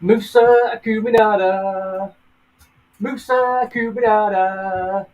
Musa Kubanada. Musa Kubanada.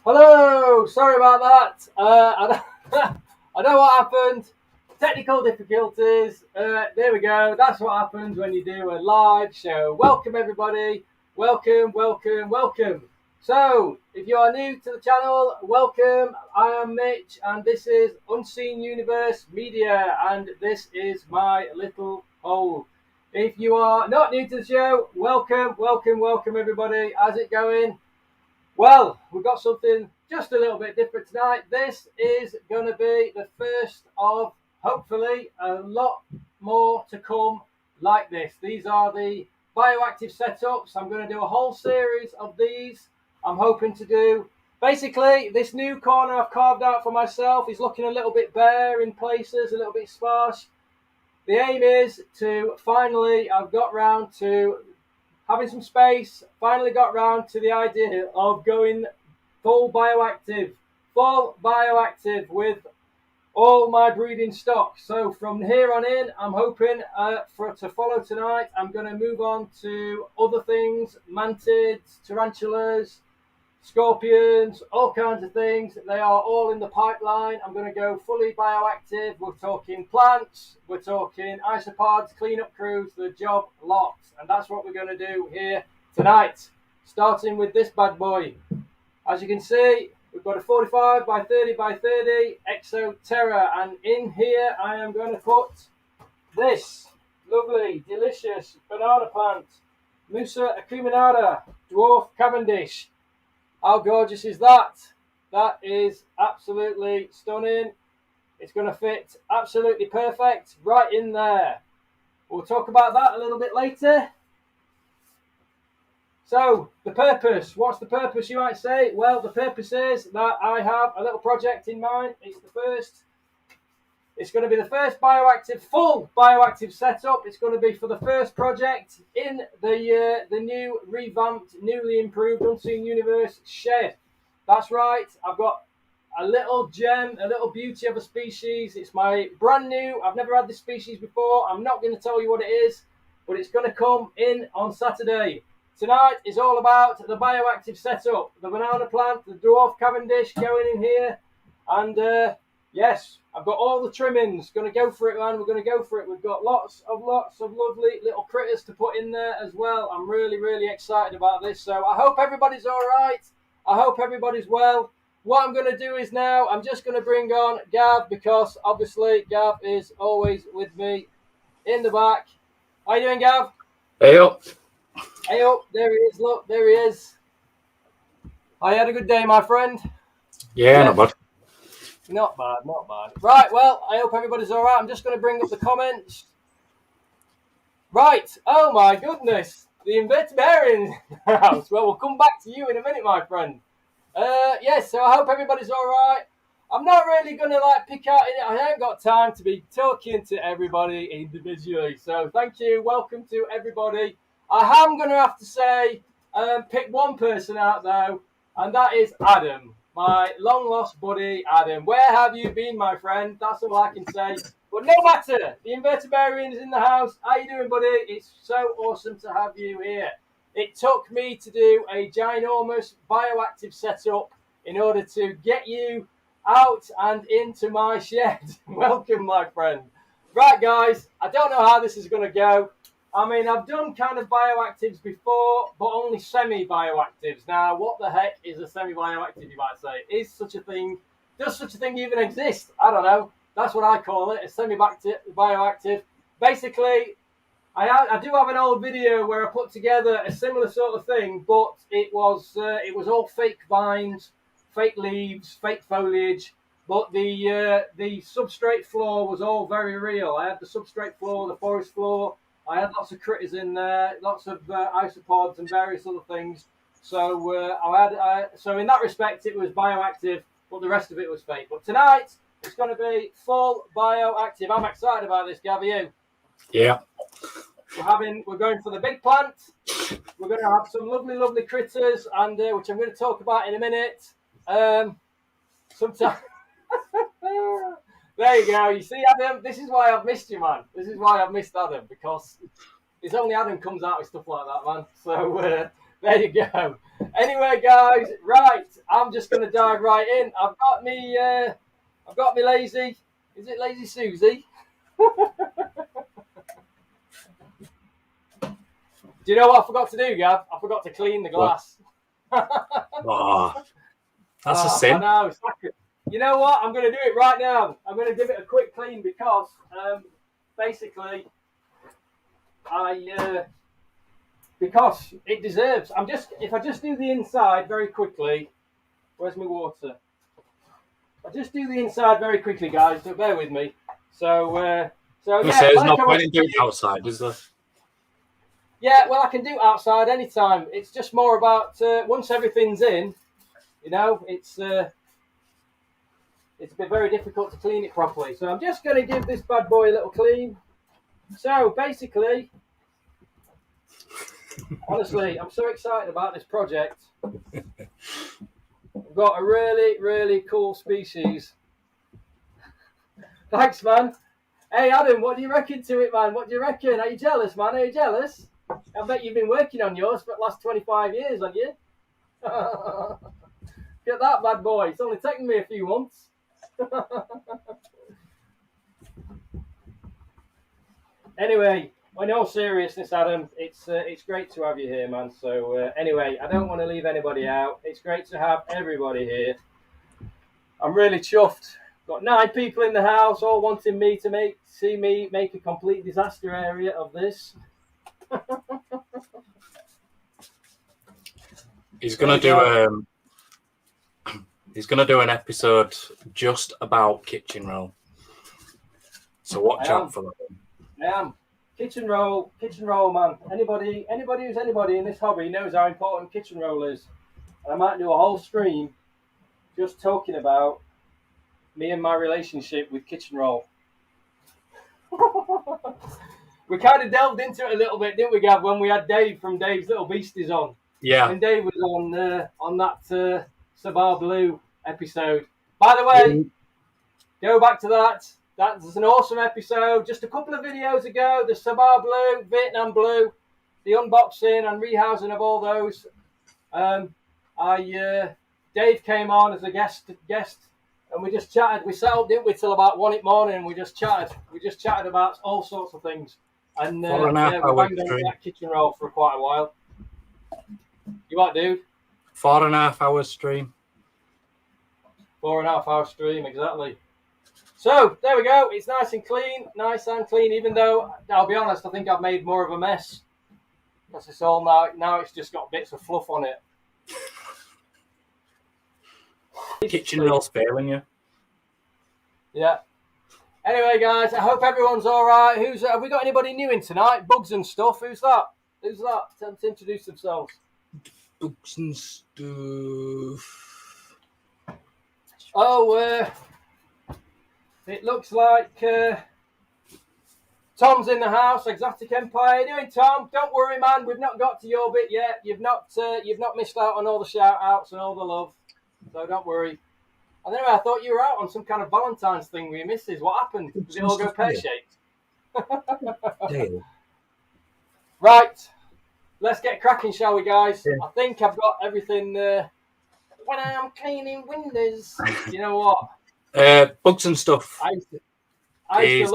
Hello, sorry about that. I know what happened. Technical difficulties. There we go. That's what happens when you do a live show. Welcome, everybody. Welcome, welcome, welcome. So, if you are new to the channel, welcome. I am Mitch, and this is Unseen Universe Media, and this is my little hole. If you are not new to the show, welcome, welcome, welcome, everybody. How's it going? Well, we've got something just a little bit different tonight. This is going to be the first of, hopefully, a lot more to come like this. These are the bioactive setups. I'm going to do a whole series of these. I'm hoping to do, basically, this new corner I've carved out for myself is looking a little bit bare in places, a little bit sparse. The aim is to finally, I've got round to having some space, finally got round to the idea of going full bioactive with all my breeding stock. So from here on in, I'm hoping to follow tonight. I'm going to move on to other things, mantids, tarantulas, scorpions, all kinds of things. They are all in the pipeline. I'm going to go fully bioactive. We're talking plants, we're talking isopods, cleanup crews, the job lot. And that's what we're going to do here tonight, starting with this bad boy. As you can see, we've got a 45 by 30 by 30 Exo Terra. And in here, I am going to put this lovely, delicious banana plant, Musa Dwarf Cavendish. How gorgeous is that? That is absolutely stunning. It's going to fit absolutely perfect right in there. We'll talk about that a little bit later. So, the purpose. What's the purpose, you might say? Well, the purpose is that I have a little project in mind. It's going to be the first full bioactive setup. It's going to be for the first project in the new revamped, newly improved Unseen Universe shed. That's right. I've got a little gem, a little beauty of a species. It's my brand new. I've never had this species before. I'm not going to tell you what it is, but it's going to come in on Saturday. Tonight is all about the bioactive setup. The banana plant, the dwarf Cavendish going in here, and yes, I've got all the trimmings. Going to go for it, man. We're going to go for it. We've got lots of lovely little critters to put in there as well. I'm really excited about this. So I hope everybody's all right. I hope everybody's well. What I'm going to do is now, I'm just going to bring on Gav, because obviously Gav is always with me in the back. How you doing, Gav? Hey up. Hey up. There he is. Look, there he is. I had a good day, my friend. Yeah, not bad. Not bad. Right, well, I hope everybody's all right. I'm just going to bring up the comments. Right, oh my goodness, the invertebrarian house. Well, we'll come back to you in a minute, my friend. Yes, so I hope everybody's all right. I'm not really going to pick out in it. I haven't got time to be talking to everybody individually. So thank you. Welcome to everybody. I am going to have to say, pick one person out though, and that is Adam. My long lost buddy, Adam. Where have you been, my friend? That's all I can say. But no matter, the invertebrarian is in the house. How you doing, buddy? It's so awesome to have you here. It took me to do a ginormous bioactive setup in order to get you out and into my shed. Welcome, my friend. Right, guys, I don't know how this is going to go. I mean, I've done kind of bioactives before, but only semi-bioactives. Now, what the heck is a semi-bioactive, you might say? Does such a thing even exist? I don't know. That's what I call it, a semi-bioactive. Basically, I do have an old video where I put together a similar sort of thing, but it was all fake vines, fake leaves, fake foliage. But the substrate floor was all very real. I had the substrate floor, the forest floor. I had lots of critters in there, lots of isopods and various other things. So so in that respect, it was bioactive, but the rest of it was fake. But tonight it's going to be full bioactive. I'm excited about this, Gav. Are you? Yeah. We're going for the big plant. We're going to have some lovely critters, and which I'm going to talk about in a minute. Sometime. There you go. You see, Adam. This is why I've missed you, man. This is why I've missed Adam, because it's only Adam comes out with stuff like that, man. So there you go. Anyway, guys, right. I'm just going to dive right in. I've got me lazy. Is it Lazy Susie? Do you know what I forgot to do, Gav? I forgot to clean the glass. Oh, that's a sin. I know. You know what? I'm going to do it right now. I'm going to give it a quick clean because basically because it deserves. If I just do the inside very quickly. Where's my water? I'll just do the inside very quickly, guys. So bear with me. So yeah. There's no point in doing it outside, is there? Yeah, well, I can do it outside anytime. It's just more about once everything's in, you know, it's been very difficult to clean it properly. So I'm just going to give this bad boy a little clean. So basically, honestly, I'm so excited about this project. We've got a really cool species. Thanks, man. Hey, Adam, what do you reckon to it, man? What do you reckon? Are you jealous, man? Are you jealous? I bet you've been working on yours for the last 25 years, haven't you? Get that bad boy. It's only taken me a few months. Anyway, in all seriousness, Adam, it's great to have you here, man. So anyway, I don't want to leave anybody out. It's great to have everybody here. I'm really chuffed. Got 9 people in the house, all wanting me to see me make a complete disaster area of this. He's gonna do an episode just about kitchen roll. So watch out for that. I am. Kitchen roll, man. Anybody who's anybody in this hobby knows how important kitchen roll is. And I might do a whole stream just talking about me and my relationship with kitchen roll. We kind of delved into it a little bit, didn't we, Gav, when we had Dave from Dave's Little Beasties on? Yeah. When Dave was on that Sabar Blue episode. By the way, go back to that. That's an awesome episode. Just a couple of videos ago, the Sabar Blue, Vietnam Blue, the unboxing and rehousing of all those. Dave came on as a guest, and we just chatted. We sat up, didn't we, till about 1 morning, and we just chatted. We just chatted about all sorts of things. And we banged on that kitchen roll for quite a while. You what, dude? 4.5 hours stream. 4.5 hour stream, exactly. So there we go. It's nice and clean, even though, I'll be honest, I think I've made more of a mess. Because it's all now it's just got bits of fluff on it. Kitchen roll's failing you. Yeah. Anyway, guys, I hope everyone's all right. Have we got anybody new in tonight? Bugs and stuff. Who's that? Tell them to introduce themselves. Bugs and stuff. Oh, it looks like Tom's in the house. Exotic Empire. How you doing, Tom? Don't worry, man. We've not got to your bit yet. You've not missed out on all the shout outs and all the love. So don't worry. And anyway, I thought you were out on some kind of Valentine's thing with your missus. What happened? Did it all go pear-shaped? Right. Let's get cracking, shall we, guys? Yeah. I think I've got everything when I'm cleaning windows. You know what? Bugs and stuff. I used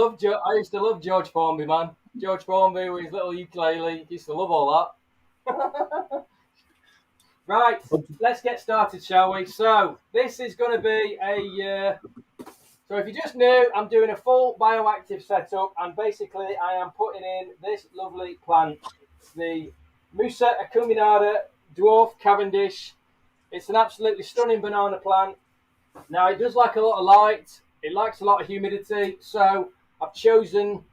to love George Formby, man. George Formby with his little ukulele. Used to love all that. Right, let's get started, shall we? So this is going to be a So if you just knew, I'm doing a full bioactive setup, and basically I am putting in this lovely plant. It's the Musa Dwarf Cavendish. It's an absolutely stunning banana plant. Now it does like a lot of light. It likes a lot of humidity. So I've chosen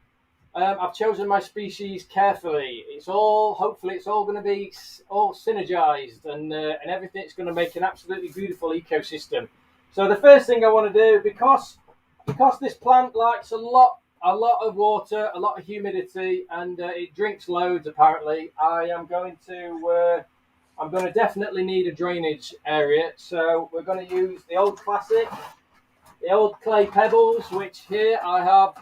my species carefully. Hopefully it's all going to be all synergized, and everything's going to make an absolutely beautiful ecosystem. So the first thing I want to do, because this plant likes a lot of water, a lot of humidity, and it drinks loads apparently, I'm going to definitely need a drainage area. So we're going to use the old classic, the old clay pebbles, which here I have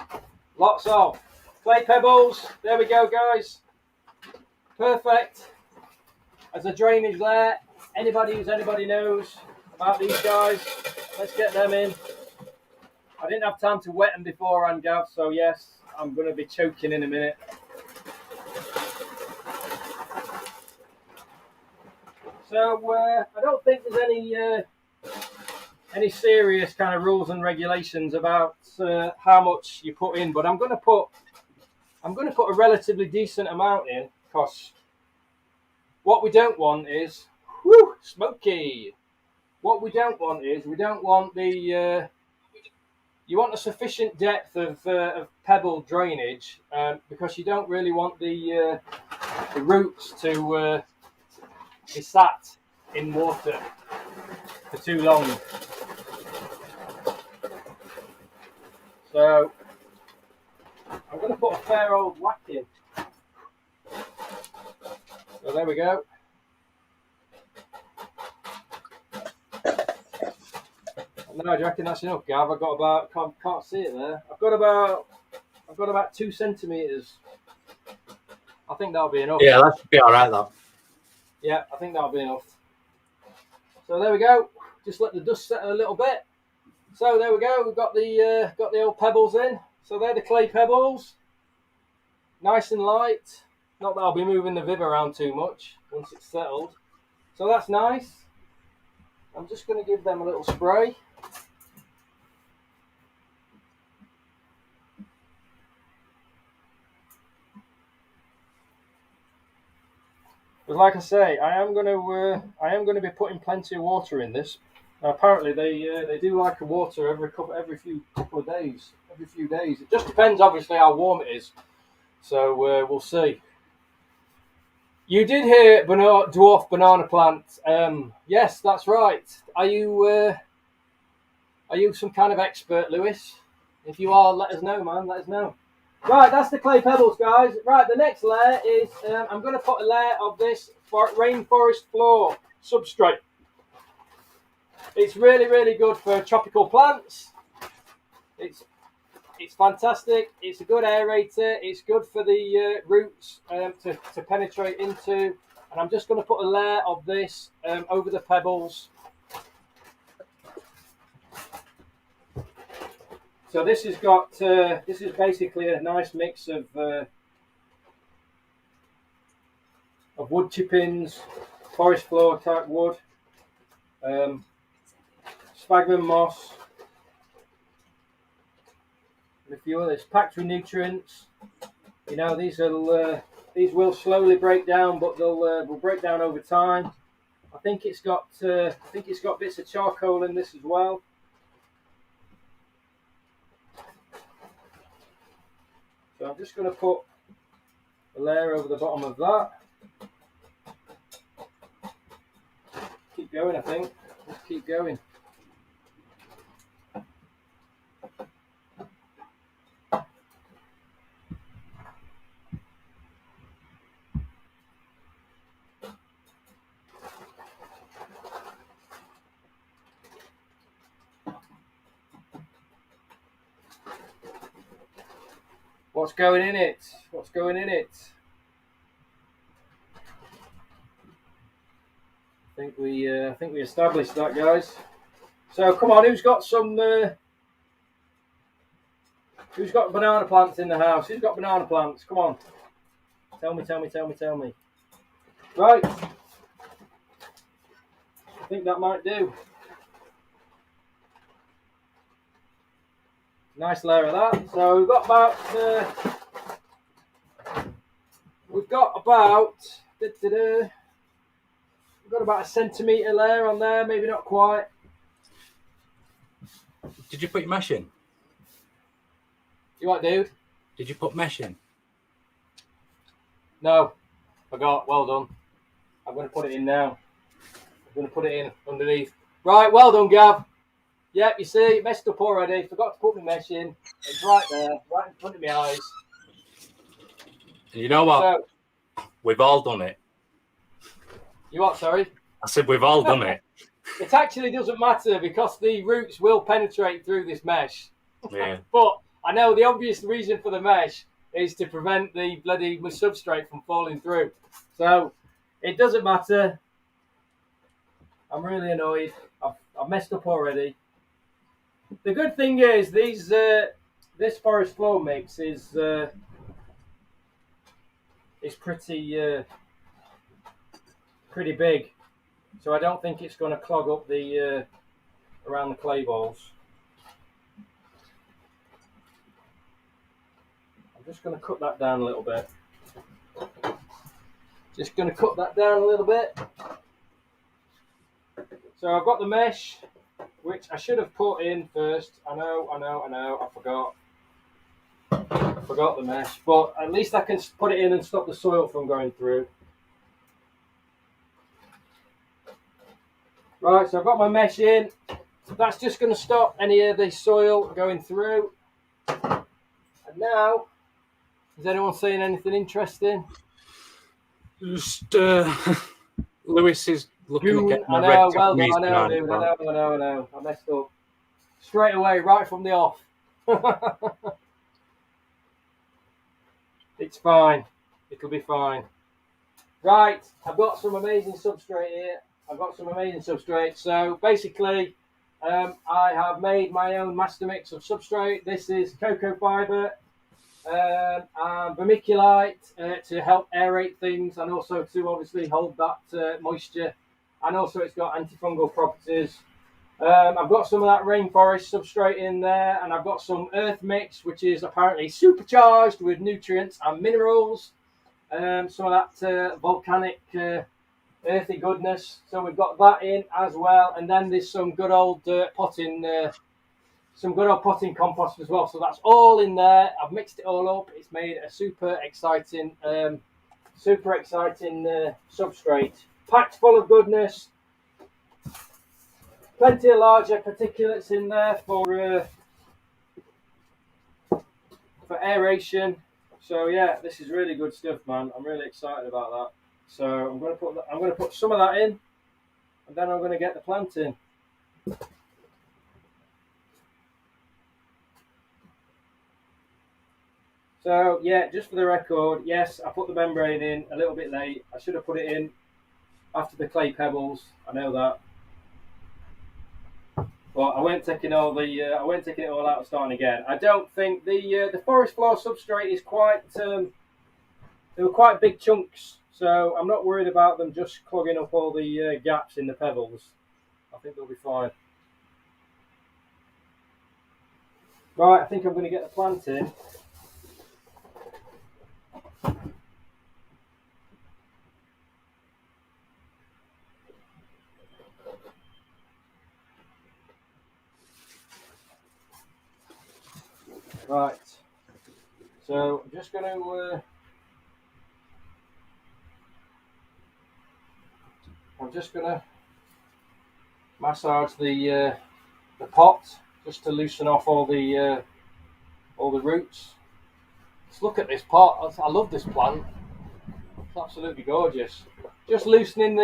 lots of. Clay pebbles, there we go guys. Perfect as a drainage there. Anybody knows about these guys, let's get them in. I didn't have time to wet them beforehand, Gav, so yes, I'm going to be choking in a minute. So I don't think there's any serious kind of rules and regulations about how much you put in, but I'm going to put a relatively decent amount in, because what we don't want is smoky. What we don't want is you want a sufficient depth of pebble drainage, because you don't really want the roots to be sat in water for too long. So I'm going to put a fair old whack in. So there we go. No, do you reckon that's enough, Gav? I've got about, can't see it there. I've got about 2 centimeters. I think that'll be enough. Yeah, that should be all right, though. Yeah, I think that'll be enough. So there we go. Just let the dust settle a little bit. So there we go. We've got the old pebbles in. So they're the clay pebbles. Nice and light. Not that I'll be moving the Viv around too much once it's settled. So that's nice. I'm just going to give them a little spray. But like I say, I am going to be putting plenty of water in this. Now, apparently, they do like a water every few days. It just depends, obviously, how warm it is. So we'll see. You did hear dwarf banana plant. Yes, that's right. Are you some kind of expert, Lewis? If you are, let us know, man. Let us know. Right, that's the clay pebbles, guys. Right, the next layer is I'm going to put a layer of this rainforest floor substrate. It's really, really good for tropical plants. It's fantastic. It's a good aerator. It's good for the roots to penetrate into. And I'm just going to put a layer of this over the pebbles. So this has got this is basically a nice mix of wood chippings, forest floor type wood, sphagnum moss, and a few others packed with nutrients. You know, these will slowly break down, but will break down over time. I think it's got bits of charcoal in this as well. So I'm just going to put a layer over the bottom of that. Keep going, I think. Just keep going. What's going in it? What's going in it? I think we established that, guys. So come on, who's got banana plants in the house? Who's got banana plants? Come on. Tell me. Right. I think that might do. Nice layer of that. So we've got about we've got about a centimetre layer on there, maybe not quite. Did you put your mesh in? You what, dude? Did you put mesh in? No, forgot. Well done. I'm going to put it in now. I'm going to put it in underneath. Right, well done, Gav. Yep, you see, messed up already. Forgot to put my mesh in. It's right there, right in front of my eyes. And you know what? So, we've all done it. You what, sorry? I said we've all done it. It actually doesn't matter because the roots will penetrate through this mesh. Yeah. But I know the obvious reason for the mesh is to prevent the bloody substrate from falling through. So it doesn't matter. I'm really annoyed. I've messed up already. The good thing is this forest floor mix is pretty big, so I don't think it's going to clog up the around the clay balls. I'm just going to cut that down a little bit. So I've got the mesh, which I should have put in first. I know, I forgot. I forgot the mesh, but at least I can put it in and stop the soil from going through. Right, so I've got my mesh in. That's just going to stop any of the soil going through. And now, is anyone saying anything interesting? Just Lewis is looking at I know, well done, I know, dude. I know. I messed up. Straight away, right from the off. It's fine. It'll be fine. Right, I've got some amazing substrate here. So basically, I have made my own master mix of substrate. This is cocoa fibre and vermiculite to help aerate things and also to obviously hold that moisture. And also it's got antifungal properties. I've got some of that rainforest substrate in there, and I've got some earth mix, which is apparently supercharged with nutrients and minerals. Some of that volcanic earthy goodness. So we've got that in as well, and then there's some good old potting compost as well. So that's all in there. I've mixed it all up. It's made a super exciting substrate, packed full of goodness. Plenty of larger particulates in there for aeration. So yeah, this is really good stuff, man. I'm really excited about that. So I'm going to put some of that in, and then I'm going to get the plant in. So yeah, just for the record, yes, I put the membrane in a little bit late. I should have put it in after the clay pebbles. I know that. But I won't take it all out and starting again. I don't think the forest floor substrate is quite. They were quite big chunks, so I'm not worried about them just clogging up all the gaps in the pebbles. I think they'll be fine. Right, I think I'm going to get the plant in. Right, so I'm just going to massage the pot just to loosen off all the roots. Let's look at this pot. I love this plant. It's absolutely gorgeous. Just loosening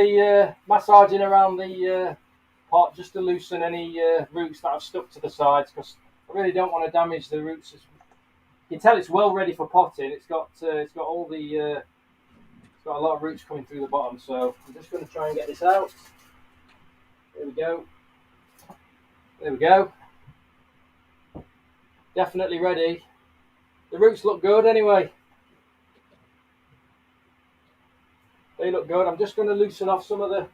massaging around the pot just to loosen any roots that have stuck to the sides, because I really don't want to damage the roots. You can tell it's well ready for potting. It's got all the it's got a lot of roots coming through the bottom. So I'm just going to try and get this out. There we go. Definitely ready. The roots look good anyway. They look good. I'm just going to loosen off some of the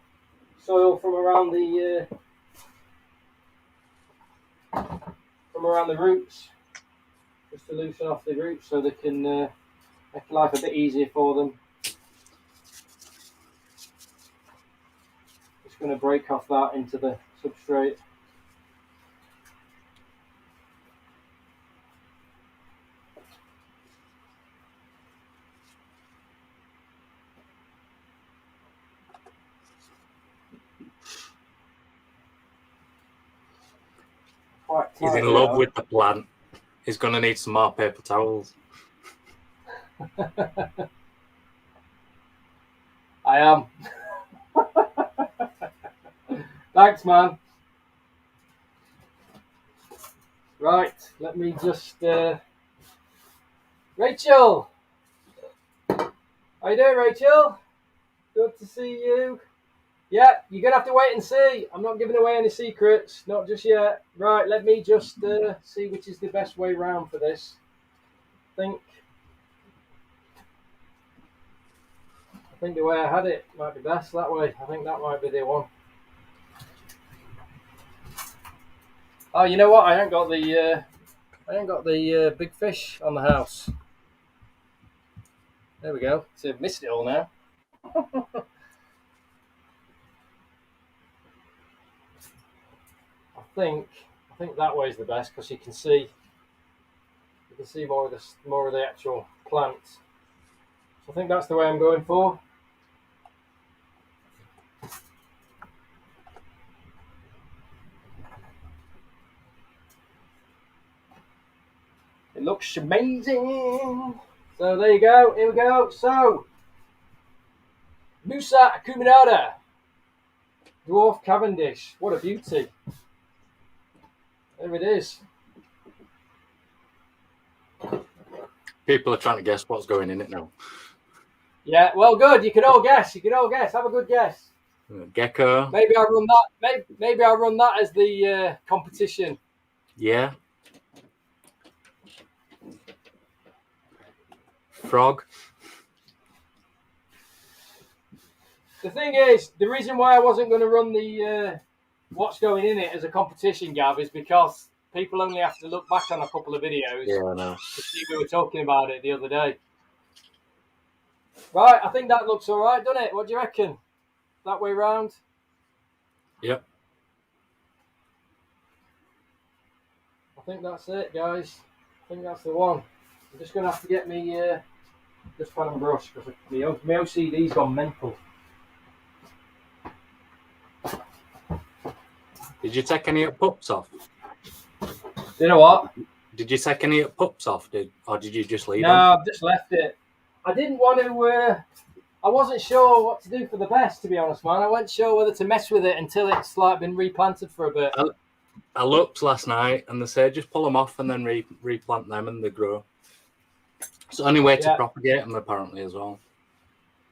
soil from around the roots. just to loosen off the roots so they can make life a bit easier for them. Just going to break off that into the substrate. He's in love with the plant. He's going to need some more paper towels. I am. Thanks, man. Right, let me just... Rachel! How you doing, Rachel? Good to see you. Yeah, you're going to have to wait and see. I'm not giving away any secrets, not just yet. Right, let me just see which is the best way round for this. I think the way I had it might be best that way. I think that might be the one. Oh, you know what? I ain't got the big fish on the house. There we go. So I've missed it all now. I think that way is the best because you can see more of the actual plants. So I think that's the way I'm going for. It looks amazing. So there you go. Here we go. So Musa Dwarf Cavendish. What a beauty. There it is. People are trying to guess what's going in it now. Yeah, well, good. You can all guess. Have a good guess. Gecko. Maybe I'll run that. Maybe I'll run that as the competition. Yeah. Frog. The thing is, the reason why I wasn't going to run the what's going in it as a competition, Gav, is because people only have to look back on a couple of videos to see we were talking about it the other day. Right, I think that looks all right, doesn't it? What do you reckon? That way round? Yep. I think that's it, guys. I think that's the one. I'm just going to have to get me this pen and brush because my OCD's gone mental. Did you take any pups off? You know what? Did you take any pups off, or did you just leave them? No, I've just left it. I didn't want to... I wasn't sure what to do for the best, to be honest, man. I wasn't sure whether to mess with it until it's like been replanted for a bit. I looked last night and they said just pull them off and then replant them and they grow. It's the only way to propagate them, apparently, as well.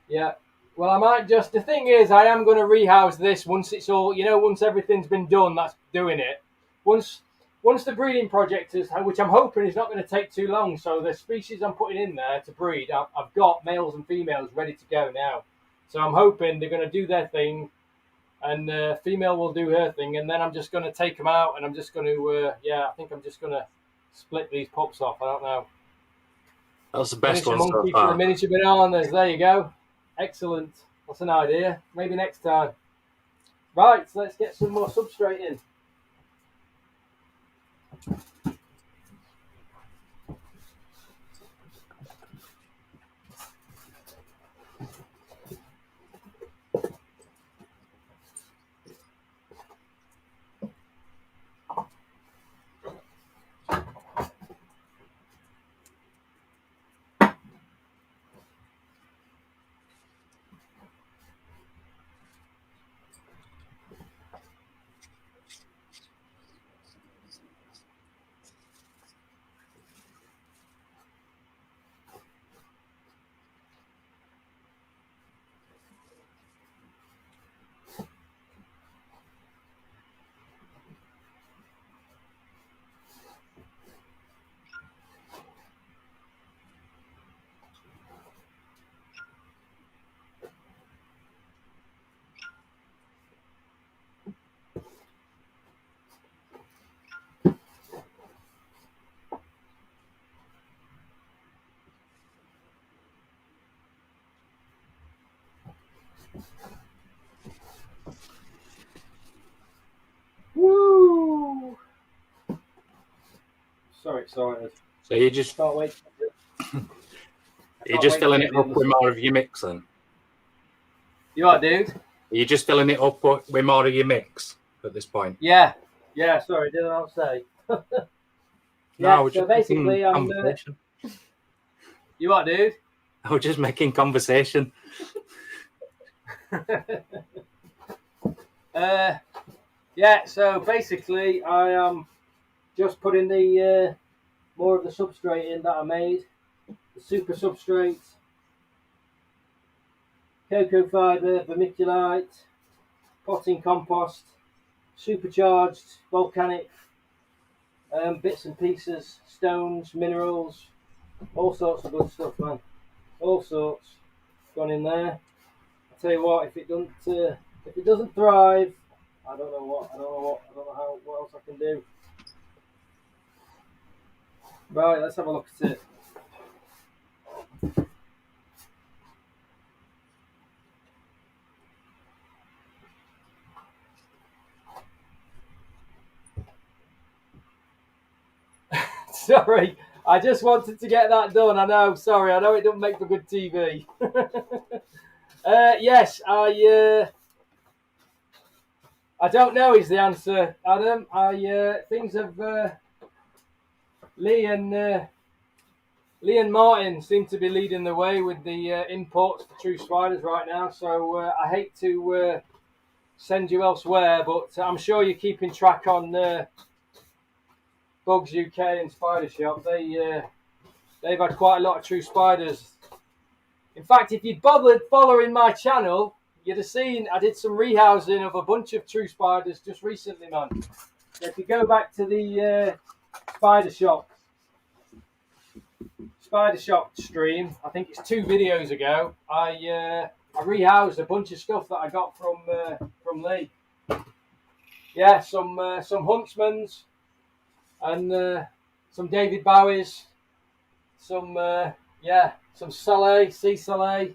Yeah. Well, I might just... The thing is, I am going to rehouse this once it's all... once everything's been done, that's doing it. Once the breeding project is... Which I'm hoping is not going to take too long. So the species I'm putting in there to breed, I've got males and females ready to go now. So I'm hoping they're going to do their thing. And female will do her thing. And then I'm just going to take them out. And I'm just going to... I think I'm just going to split these pups off. I don't know. That's the best one so far. For the miniature bananas. There you go. Excellent. That's an idea. Maybe next time. Right, so let's get some more substrate in. Woo! So excited. So you just Can't wait. you're just filling it up with more of your mix then? You are, dude? Are you just filling it up with more of your mix at this point? Yeah. Yeah, sorry, did I not say? Yeah, no, so basically I'm... You are, dude? I was just making conversation. Yeah, so basically I am just putting the more of the substrate in that I made. The super substrate, cocoa fibre, vermiculite, potting compost, supercharged volcanic bits and pieces, stones, minerals, all sorts of good stuff, man. All sorts gone in there. I tell you what, if it doesn't thrive, I don't know what else I can do. Right, let's have a look at it. Sorry, I just wanted to get that done. I know, sorry, I know it doesn't make for good TV. Yes, I don't know is the answer, Adam. Things have Lee and Martin seem to be leading the way with the imports for True Spiders right now. So I hate to send you elsewhere, but I'm sure you're keeping track on Bugs UK and Spider Shop. They've had quite a lot of True Spiders. In fact, if you'd bothered following my channel, you'd have seen I did some rehousing of a bunch of True Spiders just recently, man. So if you go back to the Spider Shop stream, I think it's 2 videos ago, I rehoused a bunch of stuff that I got from Lee. Yeah, some Huntsmans and some David Bowies, some Soleil, Sea Soleil.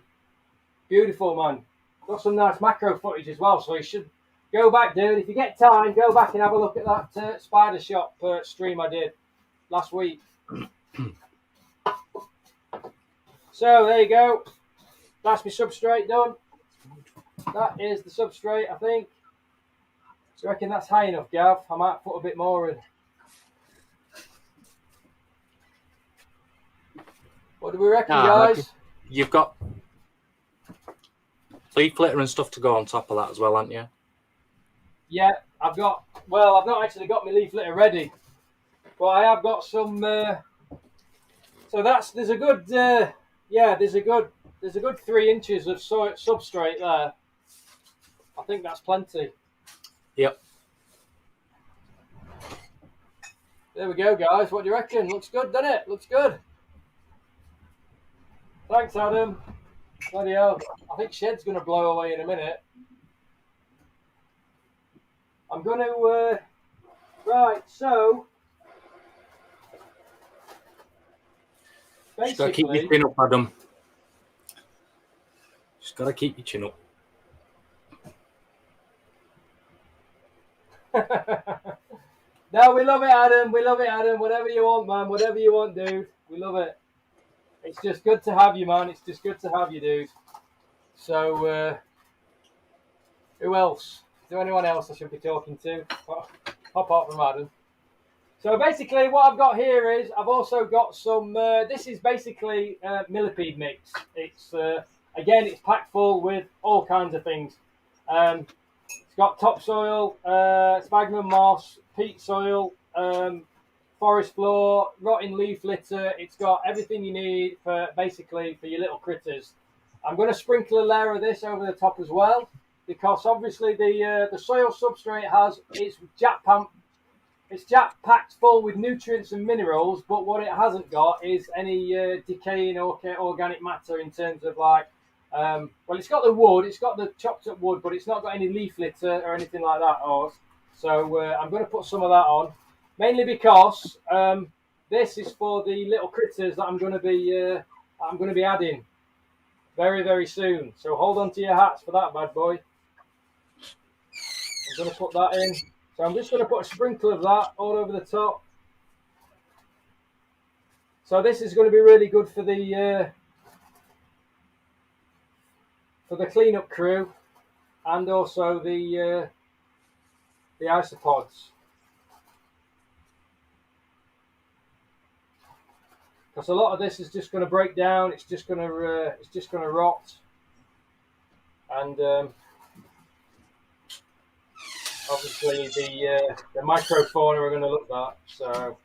Beautiful, man. Got some nice macro footage as well, so you should go back, dude. If you get time, go back and have a look at that Spider Shop stream I did last week. So there you go. That's my substrate done. That is the substrate, I think. Do you reckon that's high enough, Gav? I might put a bit more in. What do we reckon, guys? You've got leaf litter and stuff to go on top of that as well, haven't you? Yeah, I've not actually got my leaf litter ready, but I have got some. So there's a good 3 inches of substrate there. I think that's plenty. Yep. There we go, guys. What do you reckon? Looks good, doesn't it? Looks good. Thanks, Adam. Bloody hell. I think Shed's going to blow away in a minute. I'm going to... right, so... Just got to keep your chin up, Adam. Just got to keep your chin up. No, we love it, Adam. We love it, Adam. Whatever you want, man. Whatever you want, dude. We love it. It's just good to have you, man. It's just good to have you, dude. So, who else? Is there anyone else I should be talking to? Apart from Adam. So basically what I've got here is I've also got some, this is basically Millipede mix. It's, again, it's packed full with all kinds of things. It's got topsoil, sphagnum moss, peat soil, forest floor, rotting leaf litter. It's got everything you need for basically for your little critters. I'm going to sprinkle a layer of this over the top as well, because obviously the soil substrate has its packed full with nutrients and minerals, but what it hasn't got is any decaying organic matter in terms of like, well, it's got the wood, it's got the chopped up wood, but it's not got any leaf litter or anything like that. So I'm going to put some of that on, mainly because this is for the little critters that I'm going to be adding. very, very soon. So hold on to your hats for that bad boy. I'm going to put that in. So I'm just going to put a sprinkle of that all over the top. So this is going to be really good for the cleanup crew and also the isopods. Because a lot of this is just going to break down. It's just going to rot, and obviously the microfauna are going to look that. So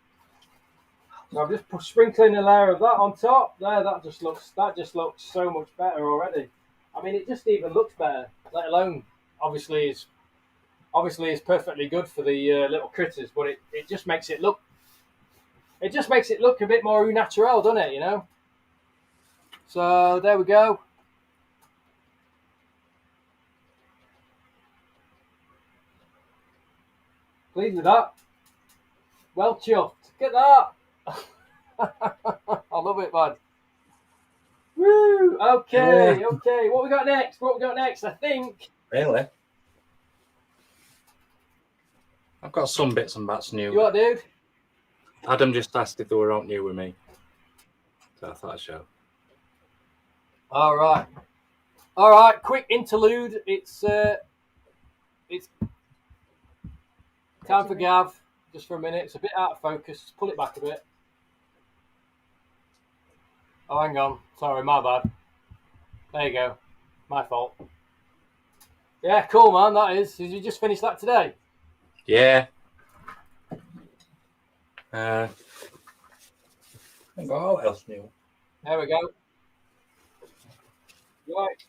I'm just sprinkling a layer of that on top. There, that just looks so much better already. I mean, it just even looks better. Let alone, obviously, it's perfectly good for the little critters, but it just makes it look. It just makes it look a bit more natural, doesn't it? You know. So there we go. Pleased with that. Well chuffed. Get that. I love it, man. Woo! Okay, Yeah. okay. What we got next? I think. Really? I've got some bits and bats new. You what, dude? Adam just asked if they were out new with me. So I thought I'd show. All right. Quick interlude. It's time for Gav. Just for a minute. It's a bit out of focus. Just pull it back a bit. Oh, hang on. Sorry, my bad. There you go. My fault. Yeah, cool, man. That is. Did you just finish that today? Yeah. I think what else new. There we go. Right.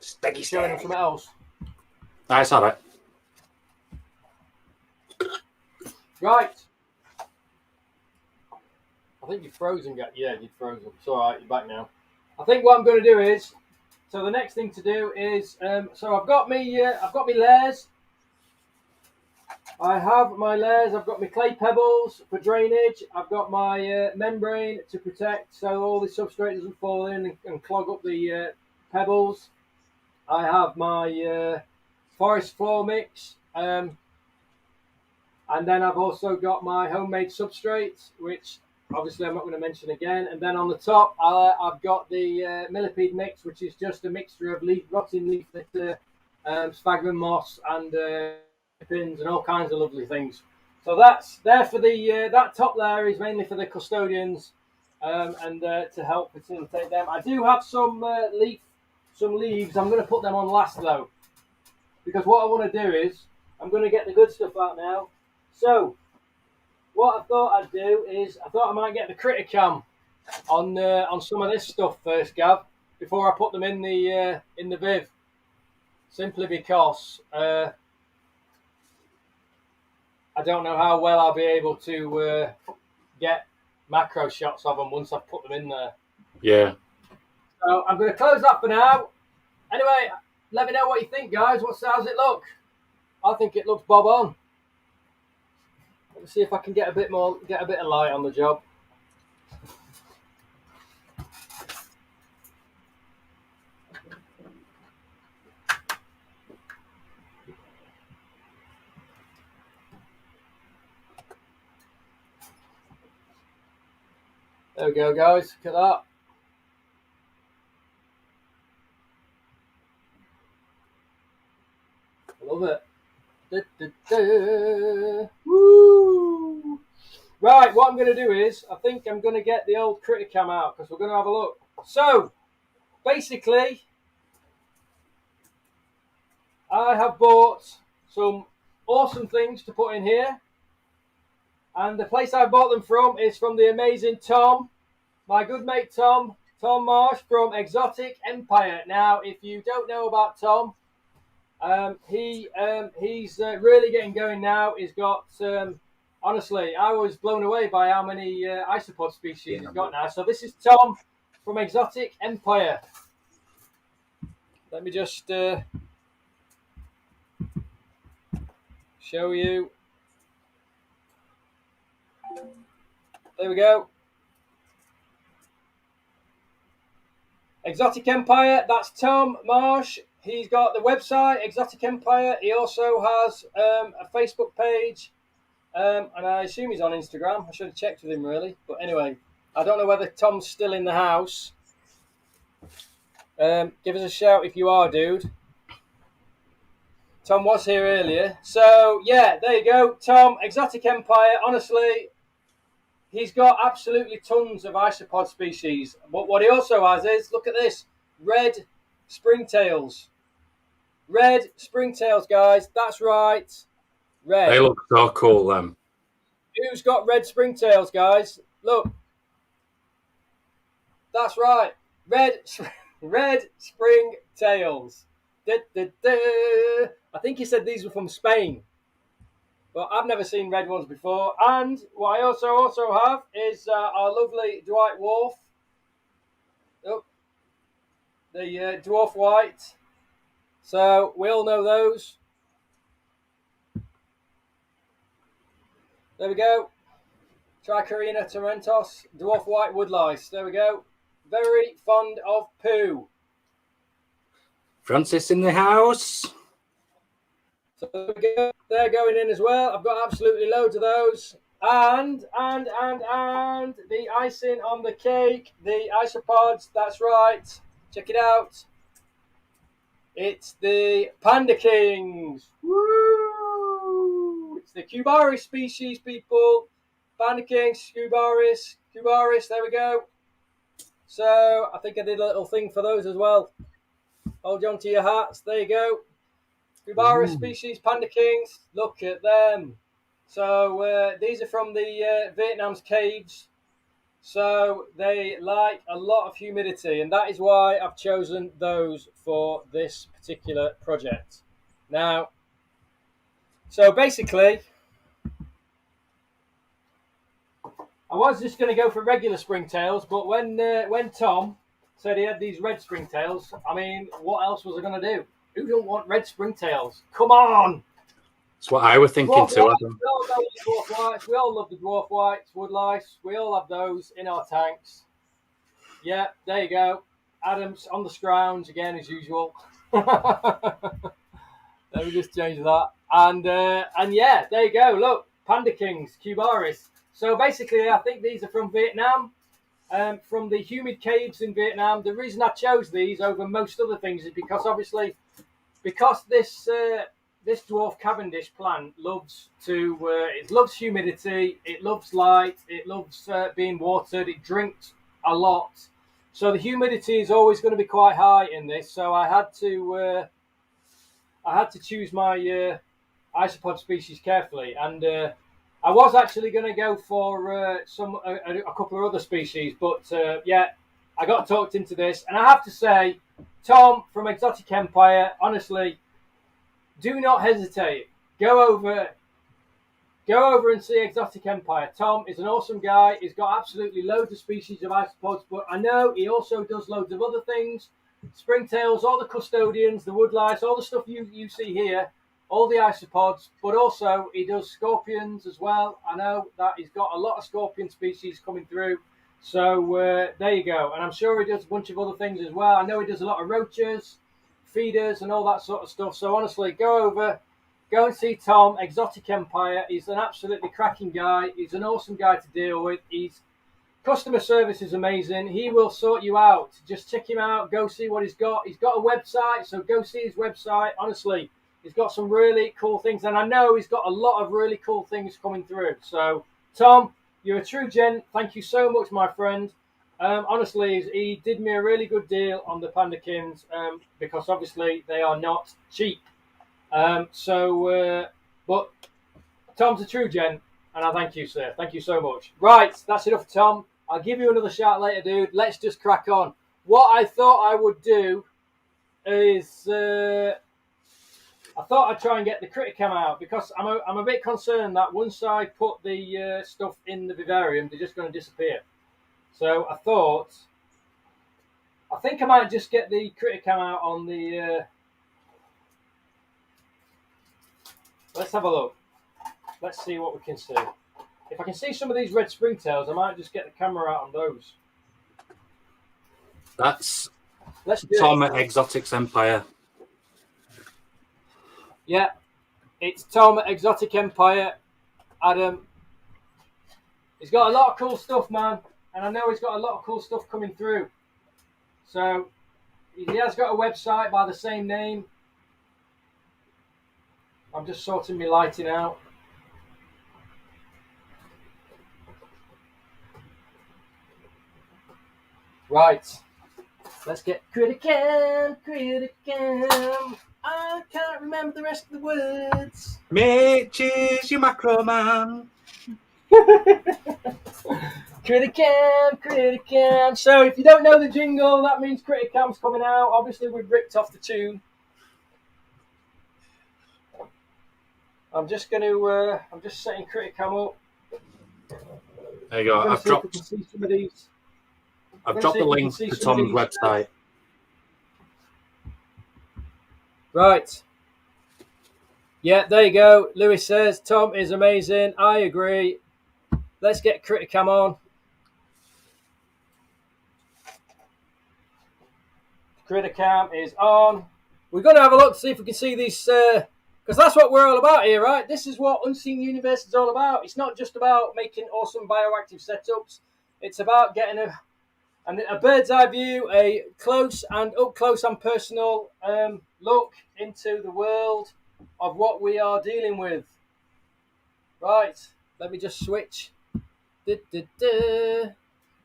Sticky Showing him something else. I saw that. Right. I think you've frozen. Yeah, you've frozen. It's all right. You're back now. I think what I'm going to do is. So the next thing to do is. So I've got me layers. I have my layers. I've got my clay pebbles for drainage. I've got my membrane to protect so all the substrate doesn't fall in and clog up the pebbles. I have my forest floor mix. And then I've also got my homemade substrate, which obviously I'm not going to mention again. And then on the top, I've got the Millipede mix, which is just a mixture of rotting leaf litter, sphagnum moss, and pins and all kinds of lovely things. So that's there for the that top layer is mainly for the custodians and to help facilitate them. I do have some leaves. I'm going to put them on last though, because what I want to do is I'm going to get the good stuff out now. So what I thought I'd do is I thought I might get the critter cam on some of this stuff first, Gav, before I put them in the Viv. Simply because I don't know how well I'll be able to get macro shots of them once I've put them in there. Yeah. So I'm going to close that for now. Anyway, let me know what you think, guys. How's it look? I think it looks bob on. Let me see if I can get a bit of light on the job. There we go, guys. Look at that. I love it. Da, da, da. Woo! Right, what I'm going to do is, I think I'm going to get the old critter cam out because we're going to have a look. So, basically, I have bought some awesome things to put in here. And the place I bought them from is from the amazing Tom, my good mate Tom Marsh from Exotic Empire. Now, if you don't know about Tom, he's really getting going now. He's got, honestly, I was blown away by how many isopod species he's got now. So this is Tom from Exotic Empire. Let me just show you. There we go. Exotic Empire, that's Tom Marsh. He's got the website, Exotic Empire. He also has a Facebook page, and I assume he's on Instagram. I should have checked with him, really. But anyway, I don't know whether Tom's still in the house. Give us a shout if you are, dude. Tom was here earlier. So, yeah, there you go. Tom, Exotic Empire, honestly, he's got absolutely tons of isopod species. But what he also has is, look at this, red Springtails. Red Springtails, guys. That's right. Red. They look so cool, them. Who's got red Springtails, guys? Look. That's right. Red Springtails. Da, da, da. I think he said these were from Spain. But I've never seen red ones before. And what I also have is our lovely Dwight Wharf. Oh, the dwarf white. So we all know those. There we go. Tricarina torrentos, dwarf white woodlice. There we go. Very fond of poo. Francis in the house. So there we go. They're going in as well. I've got absolutely loads of those. And the icing on the cake, the isopods. That's right. Check it out. It's the Panda Kings. Woo! It's the Cubaris species, people. Panda Kings, Kubaris. There we go. So I think I did a little thing for those as well. Hold on to your hats. There you go. Kubaris species, Panda Kings. Look at them. So these are from the Vietnam's caves. So they like a lot of humidity, and that is why I've chosen those for this particular project. Now, so basically, I was just going to go for regular Springtails, but when Tom said he had these red Springtails, I mean, what else was I going to do? Who don't want red Springtails? Come on! That's what I was thinking Dwarf too. whites, we all know the dwarf whites. We all love the dwarf whites, woodlice. We all have those in our tanks. Yeah, there you go. Adam's on the scrounge again as usual. Let me just change that. And yeah, there you go. Look, Panda Kings, Cubaris. So basically, I think these are from Vietnam, from the humid caves in Vietnam. The reason I chose these over most other things is because obviously, because this dwarf Cavendish plant loves to, it loves humidity, it loves light, it loves being watered, it drinks a lot. So the humidity is always going to be quite high in this. So I had to choose my isopod species carefully, and I was actually going to go for a couple of other species, but yeah, I got talked into this, and I have to say, Tom from Exotic Empire, honestly, do not hesitate. Go over and see Exotic Empire. Tom is an awesome guy. He's got absolutely loads of species of isopods, but I know he also does loads of other things. Springtails, all the custodians, the woodlice, all the stuff you see here, all the isopods, but also he does scorpions as well. I know that he's got a lot of scorpion species coming through. So there you go. And I'm sure he does a bunch of other things as well. I know he does a lot of roaches, feeders, and all that sort of stuff. So honestly, go and see Tom, Exotic Empire. He's an absolutely cracking guy. He's an awesome guy to deal with. His customer service is amazing. He will sort you out. Just check him out. Go see what he's got. He's got a website, so go see his website. Honestly, he's got some really cool things, and I know he's got a lot of really cool things coming through. So, Tom, you're a true gent. Thank you so much, my friend. Honestly, he did me a really good deal on the Panda Kings because obviously they are not cheap. But Tom's a true gent, and I thank you, sir. Thank you so much. Right, that's enough, Tom. I'll give you another shout later, dude. Let's just crack on. What I thought I would do is I thought I'd try and get the Criticam out because I'm a bit concerned that once I put the stuff in the vivarium, they're just going to disappear. So I think I might just get the Criticam out on the... let's have a look. Let's see what we can see. if I can see some of these red springtails, I might just get the camera out on those. That's Let's do Tom it. at Exotics Empire. Yeah, it's Tom at Exotic Empire. Adam, he's got a lot of cool stuff, man, and I know he's got a lot of cool stuff coming through. So he has got a website by the same name. I'm just sorting my lighting out. Right, let's get Criticam. I can't remember the rest of the words. Mitch is your macro man. Criticam. So if you don't know the jingle, that means Criticam's coming out. Obviously, we've ripped off the tune. I'm just going to. I'm just setting Criticam up. There you go. I've dropped the link to Tom's website. Right. Yeah, there you go. Lewis says Tom is amazing. I agree. Let's get Criticam on. Criticam is on. We're going to have a look to see if we can see these, because that's what we're all about here, right? This is what Unseen Universe is all about. It's not just about making awesome bioactive setups. It's about getting a bird's eye view, a close and up close and personal look into the world of what we are dealing with. Right, let me just switch.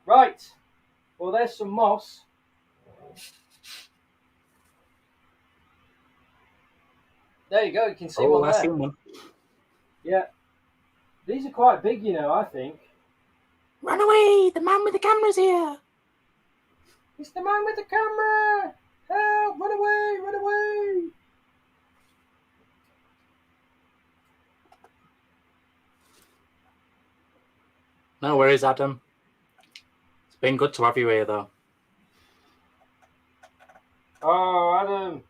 Right, well, there's some moss. There you go, you can see one there. Seen one. Yeah, these are quite big, you know, I think. Run away! The man with the camera's here! It's the man with the camera! Help! Run away! Run away! No worries, Adam. It's been good to have you here, though. Oh, Adam.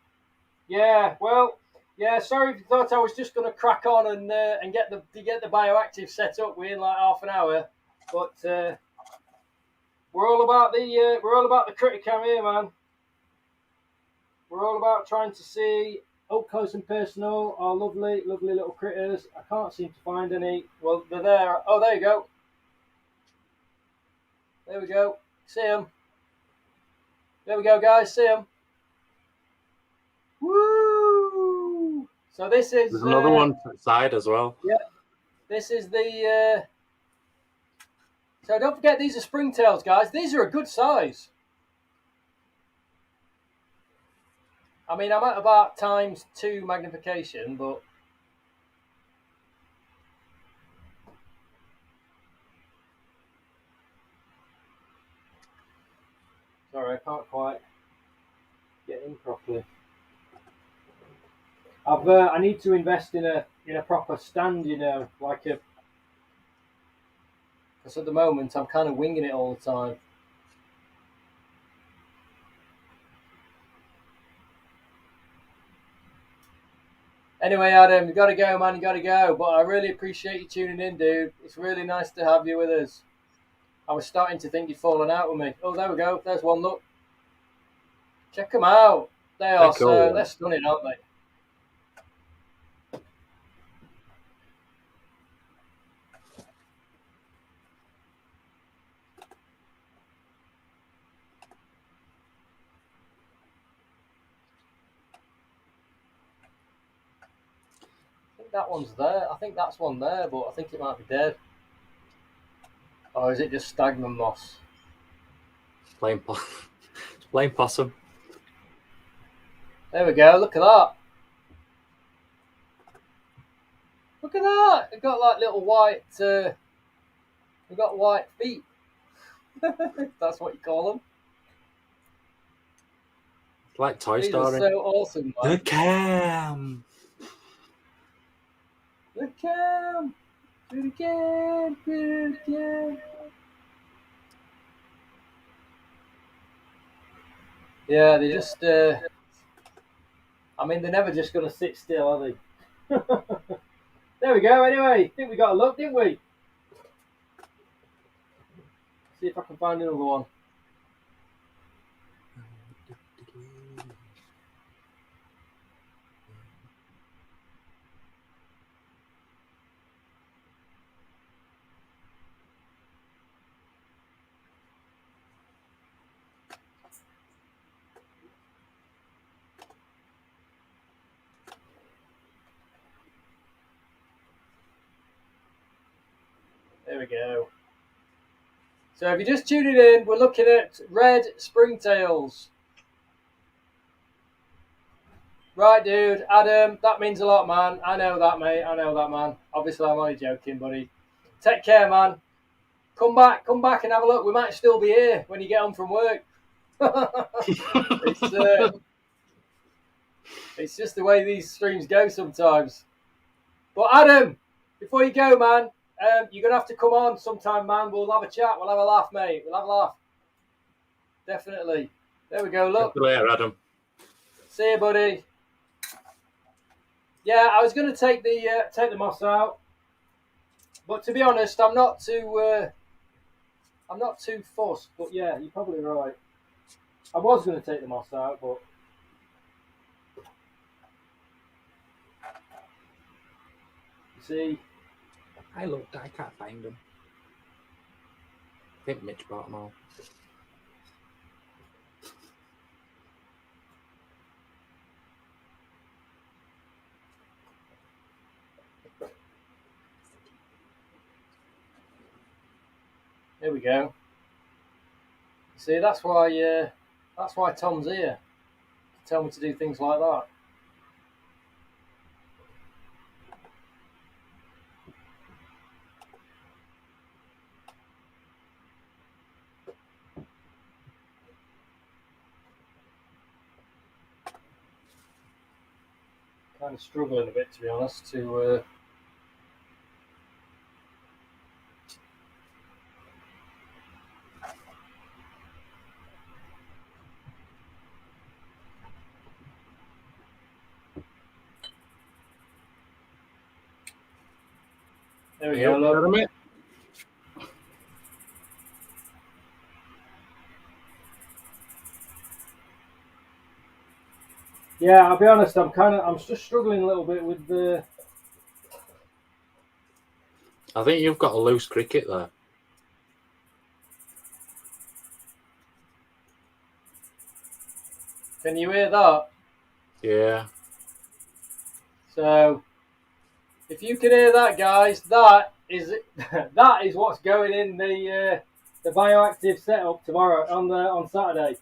Yeah, well, yeah, sorry if you thought I was just going to crack on and get the bioactive set up within like half an hour, but we're all about the Criticam here, man. We're all about trying to see up close and personal our lovely, lovely little critters. I can't seem to find any. Well, they're there. Oh, there you go. There we go. See them. There we go, guys. See them. Woo! So this is... There's another one to the side as well. Yeah. This is the... So don't forget, these are Springtails, guys. These are a good size. I mean, I'm at about ×2 magnification, but... Sorry, I can't quite get in properly. I need to invest in a proper stand, you know, like a... Because at the moment, I'm kind of winging it all the time. Anyway, Adam, you got to go, man. You got to go. But I really appreciate you tuning in, dude. It's really nice to have you with us. I was starting to think you'd fallen out with me. Oh, there we go. There's one, look. Check them out. They're stunning, aren't they? That one's there. I think that's one there, but I think it might be dead. Or is it just stagnant moss? It's plain possum. There we go. Look at that. Look at that. They've got like little white. They've got white feet. That's what you call them. It's like Toy These Story. are so awesome, man. The cam. The cam. The cam. The cam. Yeah, they just. I mean, they're never just going to sit still, are they? There we go. Anyway, I think we got a look, didn't we? See if I can find another one. There we go. So if you're just tuning in, we're looking at red springtails. Right, dude, Adam, that means a lot, man. I know that, mate. I know that, man. Obviously, I'm only joking, buddy. Take care, man. Come back and have a look. We might still be here when you get home from work. It's just the way these streams go sometimes. But Adam, before you go, man, you're going to have to come on sometime, man. We'll have a chat. We'll have a laugh, mate. We'll have a laugh. Definitely. There we go, look. Later, Adam. See you, buddy. Yeah, I was going to take the moss out. But to be honest, I'm not too fussed. But yeah, you're probably right. I was going to take the moss out, but... See, I looked, I can't find them. I think Mitch bought them all. there we go. See, that's why Tom's here. To tell me to do things like that. Kind of struggling a bit, to be honest, to there we go, look. Yeah, I'll be honest, I'm just struggling a little bit with the... I think you've got a loose cricket there. Can you hear that? Yeah. So, if you can hear that, guys, that is that is what's going in the bioactive setup tomorrow on Saturday.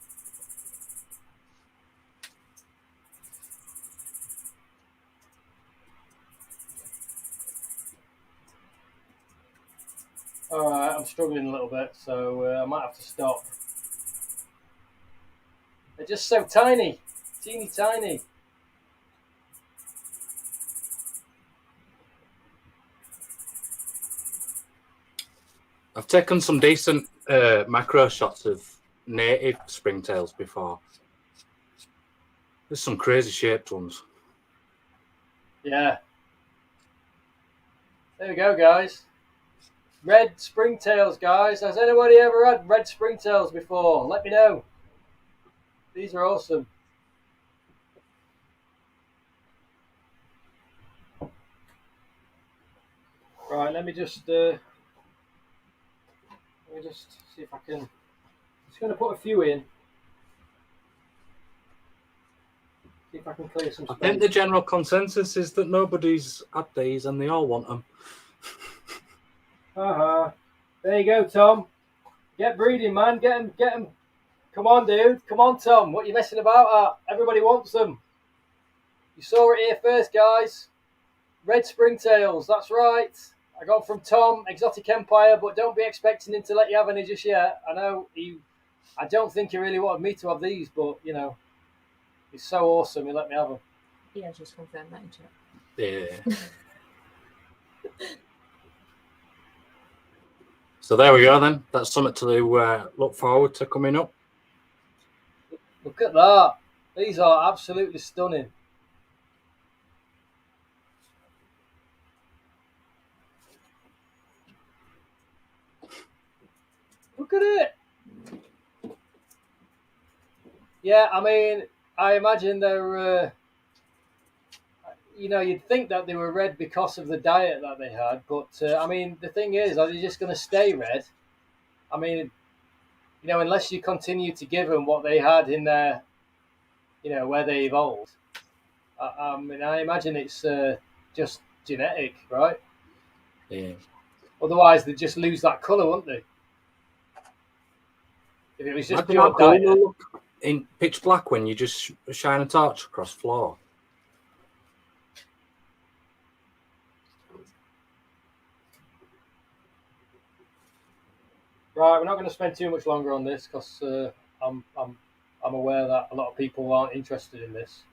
All right, I'm struggling a little bit, so I might have to stop. They're just so tiny, teeny tiny. I've taken some decent macro shots of native springtails before. There's some crazy shaped ones. Yeah. There we go, guys. Red springtails, guys. Has anybody ever had red springtails before? Let me know. These are awesome. Right, let me just see if I can. Just going to put a few in. See if I can clear some space. I think the general consensus is that nobody's had these and they all want them. There you go, Tom. Get breeding, man. Get them. Come on, dude. Come on, Tom. What are you messing about at? Everybody wants them. You saw it here first, guys. Red springtails. That's right. I got from Tom, Exotic Empire, but don't be expecting him to let you have any just yet. I know I don't think he really wanted me to have these, but, you know, he's so awesome, he let me have them. Yeah, just confirm that in chat. Yeah. So there we go then. That's something to look forward to coming up. Look at that. These are absolutely stunning. Look at it. Yeah, I mean, I imagine they're, you'd think that they were red because of the diet that they had. But, I mean, the thing is, are they just going to stay red? I mean, unless you continue to give them what they had in their, where they evolved. I mean, I imagine it's just genetic, right? Yeah. Otherwise, they'd just lose that colour, wouldn't they? If it was just Imagine pure how cool diet. they'll look in pitch black when you just shine a torch across floor. Right, we're not going to spend too much longer on this because I'm aware that a lot of people aren't interested in this.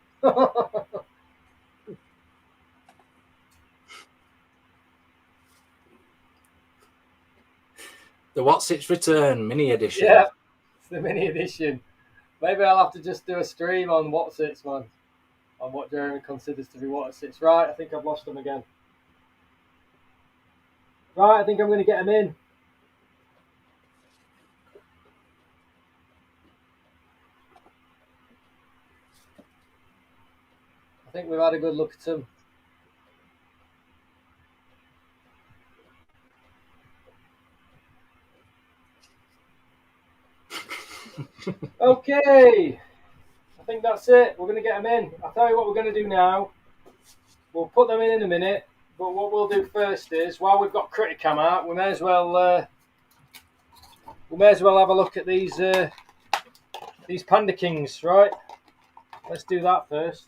The What's Its Return mini edition. Yeah, it's the mini edition. Maybe I'll have to just do a stream on What's Its, man. On what Jeremy considers to be What's Its. Right, I think I've lost them again. Right, I think I'm going to get them in. I think we've had a good look at them. Okay, I think that's it. We're going to get them in. I'll tell you what we're going to do now. We'll put them in a minute, but what we'll do first is, while we've got Criticam out, we may as well have a look at these Panda Kings, right? Let's do that first.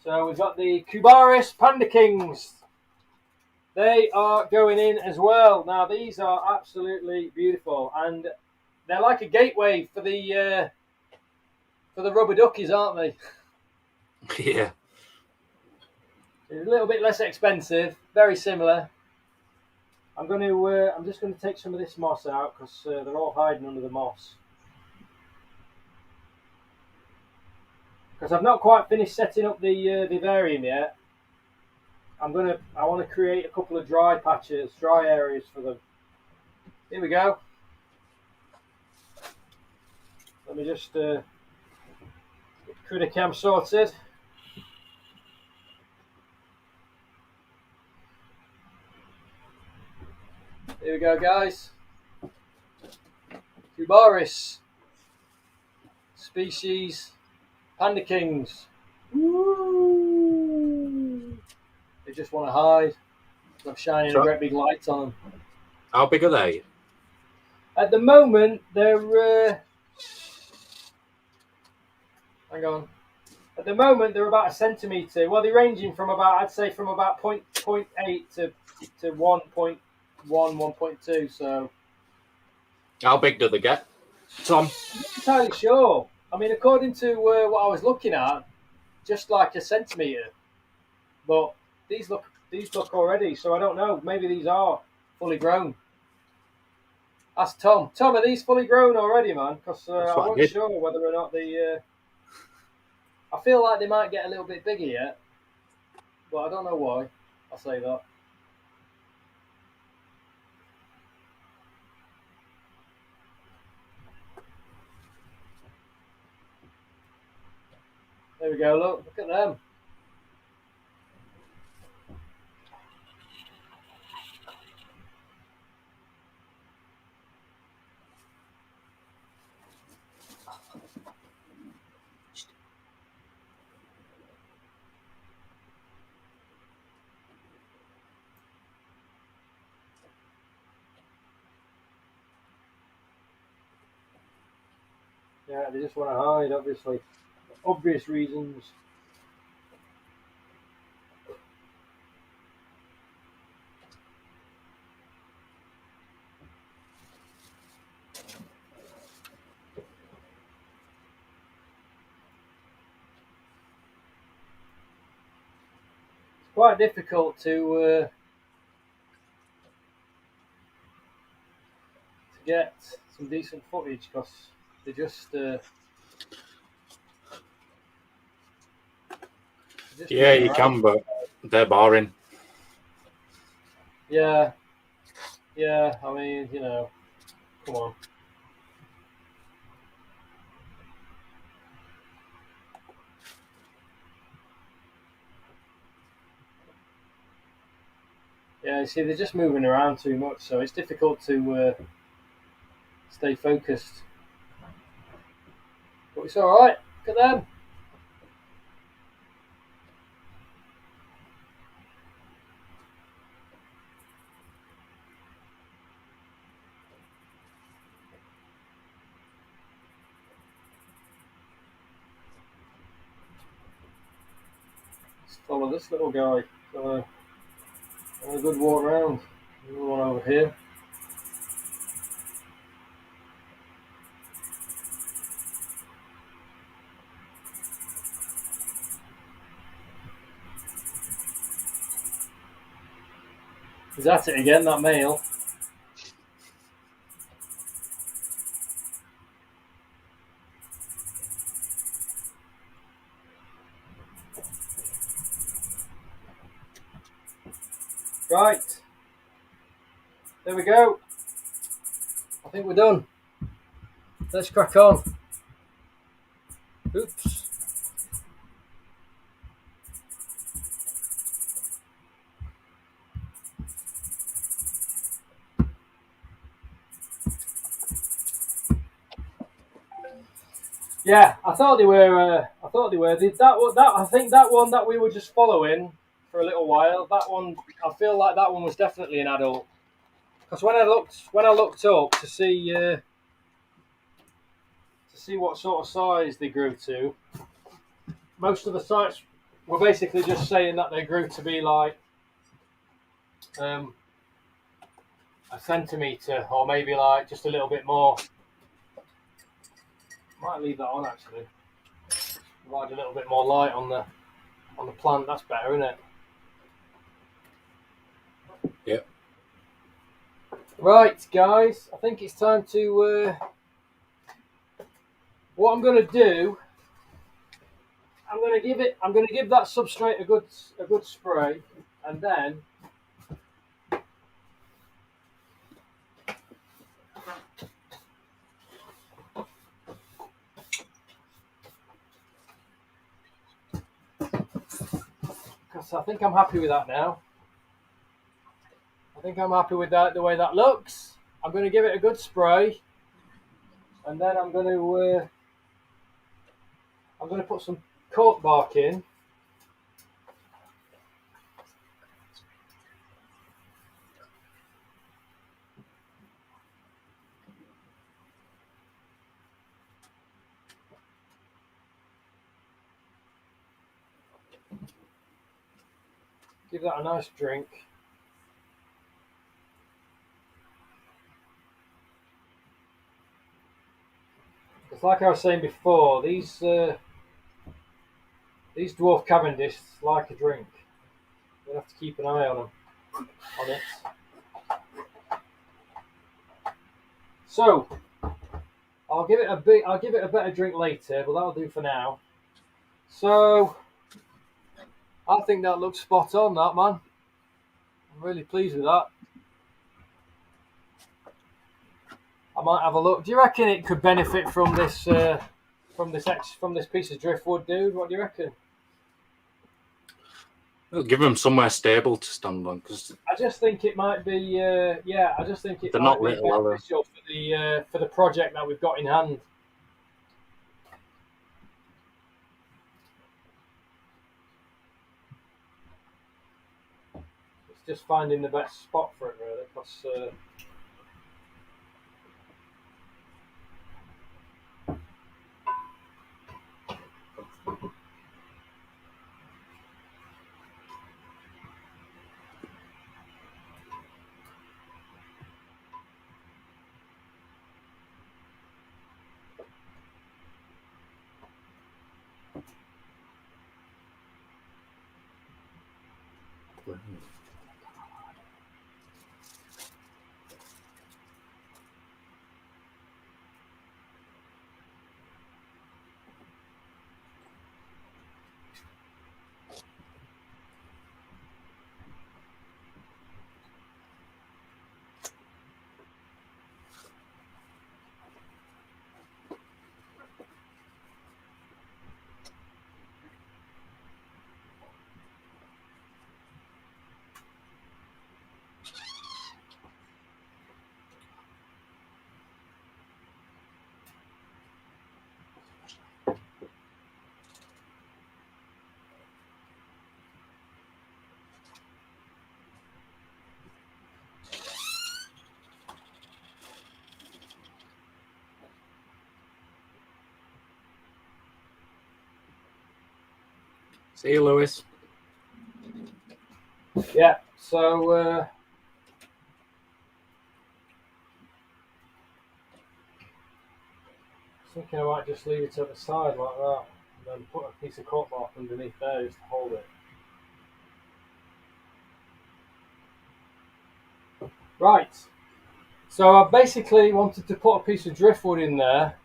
So we've got the Kubaris Panda Kings. They are going in as well. Now these are absolutely beautiful, and they're like a gateway for the rubber duckies, aren't they? Yeah. It's a little bit less expensive, very similar. I'm just going to take some of this moss out because they're all hiding under the moss. Because I've not quite finished setting up the vivarium yet. I want to create a couple of dry areas for them. Here we go. Let me just get Criticam sorted. Here we go, guys. Kubaris. Species. Panda Kings. Woo! They just want to hide. I'm shining a great big light on them. How big are they? At the moment, they're... hang on. At the moment, they're about a centimetre. Well, they're ranging from about, I'd say, from about 0.8 to 1.1, 1.2. So, how big do they get, Tom? I'm not entirely sure. I mean, according to what I was looking at, just like a centimetre. But these look already. So I don't know. Maybe these are fully grown. Ask Tom. Tom, are these fully grown already, man? Because I wasn't sure whether or not they. I feel like they might get a little bit bigger yet, but I don't know why. I'll say that. There we go. Look at them. Yeah, they just want to hide, obviously. Obvious reasons. It's quite difficult to get some decent footage because they just... yeah, you can, but they're boring. Yeah, I mean, Come on. Yeah, you see, they're just moving around too much, so it's difficult to stay focused. But it's all right. Look at them. Let's follow this little guy. A good walk around. Another one over here. Is that it again, that male? Right. There we go. I think we're done. Let's crack on. Oops. Yeah, I thought they were. I think that one that we were just following for a little while. That one, I feel like that one was definitely an adult. Because when I looked up to see what sort of size they grew to, most of the sites were basically just saying that they grew to be like a centimetre or maybe like just a little bit more. Might leave that on actually. Provide a little bit more light on the plant. That's better, isn't it? Yep. Right, guys. I think it's time to. What I'm going to do. I'm going to give that substrate a good spray, and then. Because I think I'm happy with that now. I think I'm happy with that, the way that looks. I'm going to give it a good spray, and then I'm going to put some cork bark in. Give that a nice drink. Because like I was saying before, these dwarf Cavendish like a drink. We'll have to keep an eye on it. So I'll give it a better drink later, but that'll do for now. So I think that looks spot on, that man. I'm really pleased with that. I might have a look. Do you reckon it could benefit from this piece of driftwood, dude? What do you reckon? It'll give them somewhere stable to stand on. Cause I just think it might be. I just think it they're might not be little, beneficial for the project that we've got in hand. It's just finding the best spot for it, really, because. See you, Lewis. Yeah, so thinking I might just leave it to the side like that, and then put a piece of cork bark underneath there just to hold it. Right, so I basically wanted to put a piece of driftwood in there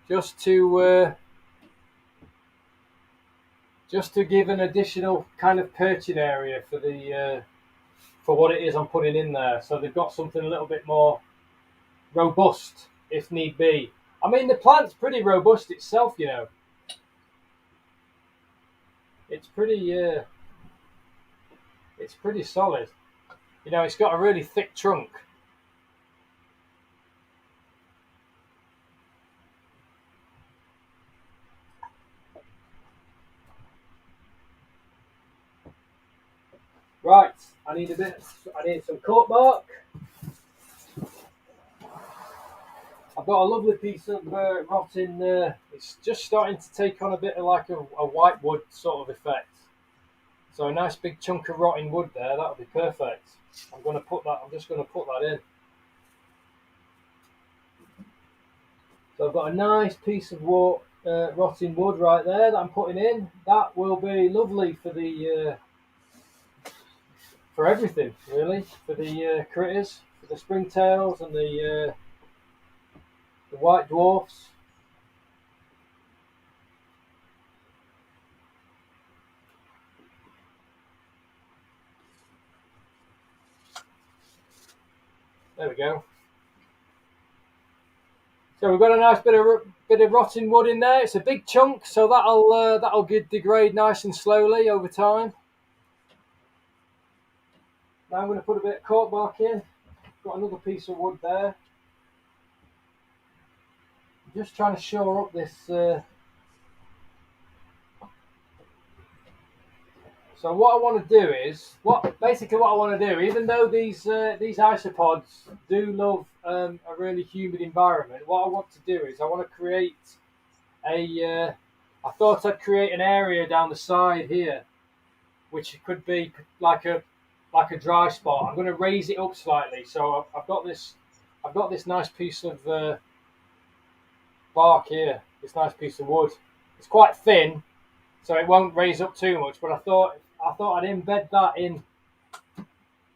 just to give an additional kind of perching area for the for what it is I'm putting in there. So they've got something a little bit more robust if need be. I mean, the plant's pretty robust itself, you know. It's pretty solid. You know, it's got a really thick trunk. Right, I need some cork bark. I've got a lovely piece of rotting. It's just starting to take on a bit of like a white wood sort of effect. So a nice big chunk of rotting wood there. That'll be perfect. I'm just going to put that in. So I've got a nice piece of rotting wood right there that I'm putting in. That will be lovely for the for everything really, for the critters, for the springtails and the white dwarfs. There we go. So we've got a nice bit of rotting wood in there. It's a big chunk, so that'll degrade nice and slowly over time. Now I'm going to put a bit of cork bark in. Got another piece of wood there. I'm just trying to shore up this. So what I want to do is even though these isopods do love a really humid environment, what I want to do is I want to create I thought I'd create an area down the side here, which could be like a dry spot. I'm going to raise it up slightly. So I've got this nice piece of bark here. This nice piece of wood. It's quite thin, so it won't raise up too much. But I thought I'd embed that in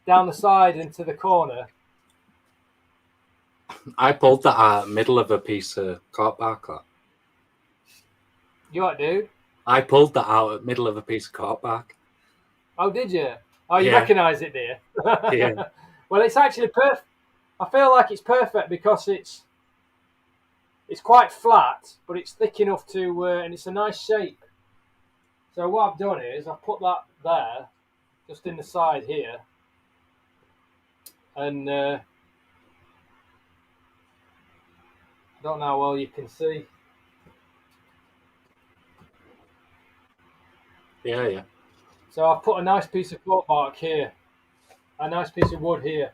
down the side into the corner. I pulled that out middle of a piece of cork bark. You what, dude? I pulled that out at middle of a piece of cork bark. Oh, did you? Oh, you Yeah. recognise it, do you? Yeah. Well, it's actually perfect. I feel like it's perfect because it's quite flat, but it's thick enough to, and it's a nice shape. So what I've done is I've put that there, just in the side here, and I don't know how well you can see. Yeah. So I've put a nice piece of cork bark here, a nice piece of wood here.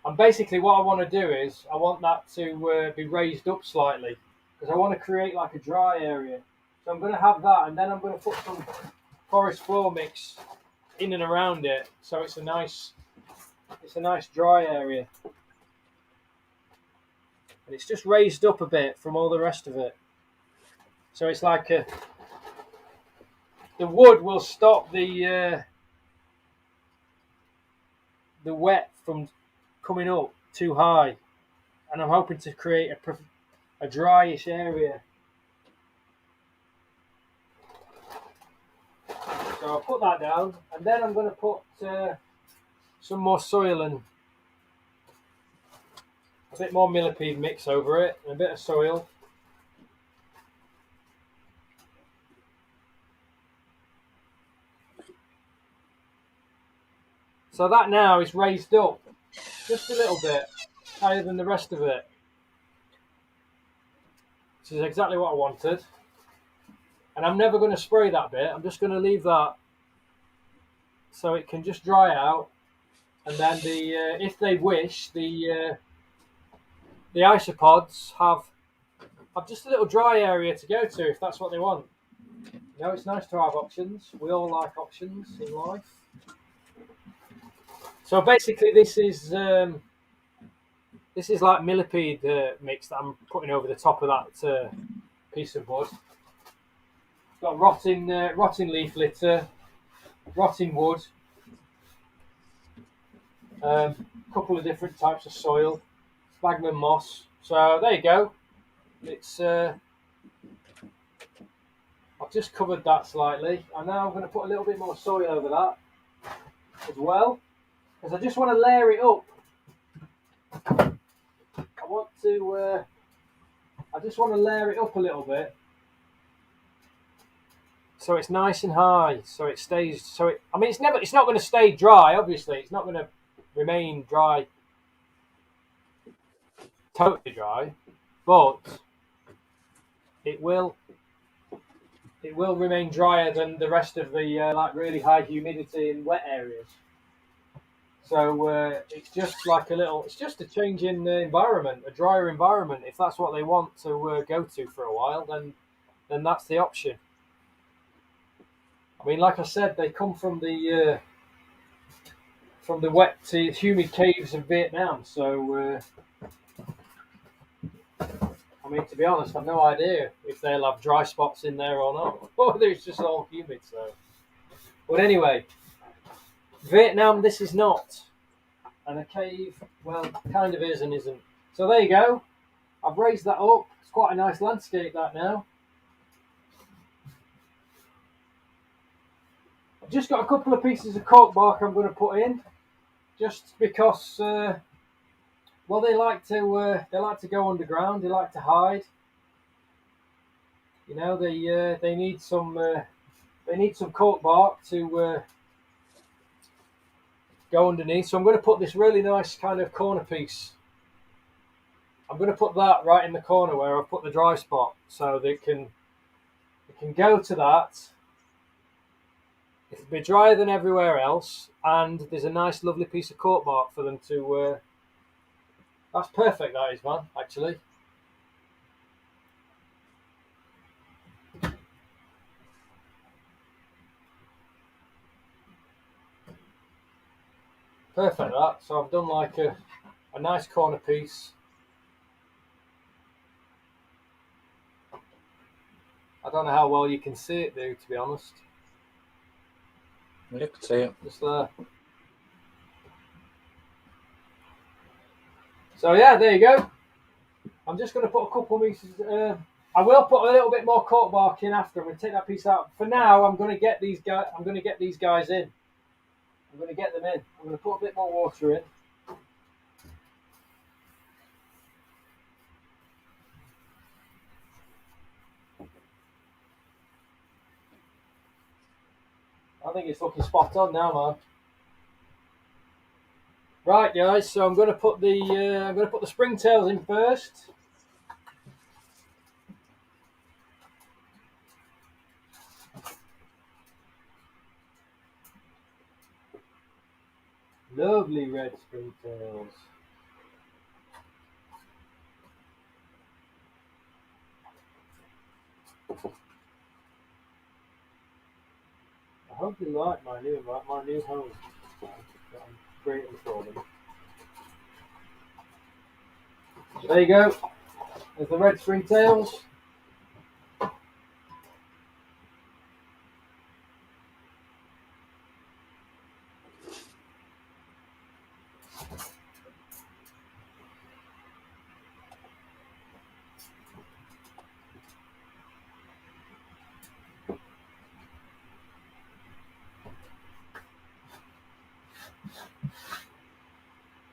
And basically what I want to do is I want that to be raised up slightly because I want to create like a dry area. So I'm going to have that, and then I'm going to put some forest floor mix in and around it, so it's a nice dry area. And it's just raised up a bit from all the rest of it. So it's like the wood will stop the wet from coming up too high, and I'm hoping to create a dryish area. So I'll put that down, and then I'm going to put some more soil and a bit more millipede mix over it, and a bit of soil. So that now is raised up just a little bit higher than the rest of it. This is exactly what I wanted. And I'm never going to spray that bit. I'm just going to leave that so it can just dry out. And then if they wish, the isopods have just a little dry area to go to if that's what they want. You know, it's nice to have options. We all like options in life. So basically, this is like millipede mix that I'm putting over the top of that piece of wood. It's got rotting leaf litter, rotting wood, a couple of different types of soil, sphagnum moss. So there you go. It's I've just covered that slightly, and now I'm going to put a little bit more soil over that as well, because I just want to layer it up. I just want to layer it up a little bit, so it's nice and high, so it stays. I mean, it's not going to stay dry. Obviously, it's not going to remain dry, totally dry, but it will remain drier than the rest of the like really high humidity and wet areas. So it's just like it's just a change in the environment, a drier environment. If that's what they want to go to for a while, then that's the option. I mean, like I said, they come from the wet, humid caves of Vietnam. So, I mean, to be honest, I've no idea if they'll have dry spots in there or not, or whether it's just all humid. So, but anyway, Vietnam, this is not. And a cave, well, kind of is and isn't. So there you go. I've raised that up. It's quite a nice landscape, that now. I've just got a couple of pieces of cork bark I'm going to put in, just because. Well, they like to go underground. They like to hide. You know, they need some cork bark to go underneath. So I'm going to put this really nice kind of corner piece. I'm going to put that right in the corner where I've put the dry spot, so they can go to that. It'll be drier than everywhere else, and there's a nice, lovely piece of cork bark for them to. That's perfect, that is, man. Actually. Perfect, that. So I've done like a nice corner piece. I don't know how well you can see it, though, to be honest. You can see it. Just there. So yeah, there you go. I'm just going to put a couple of pieces. I will put a little bit more cork bark in after. I'm going to take that piece out. For now, I'm going to get these guys. I'm going to get these guys in. I'm going to get them in. I'm going to put a bit more water in. I think it's looking spot on now, man. Right, guys. So I'm going to put the springtails in first. Lovely red springtails. I hope you like my new home that I'm creating for them. There you go. There's the red springtails.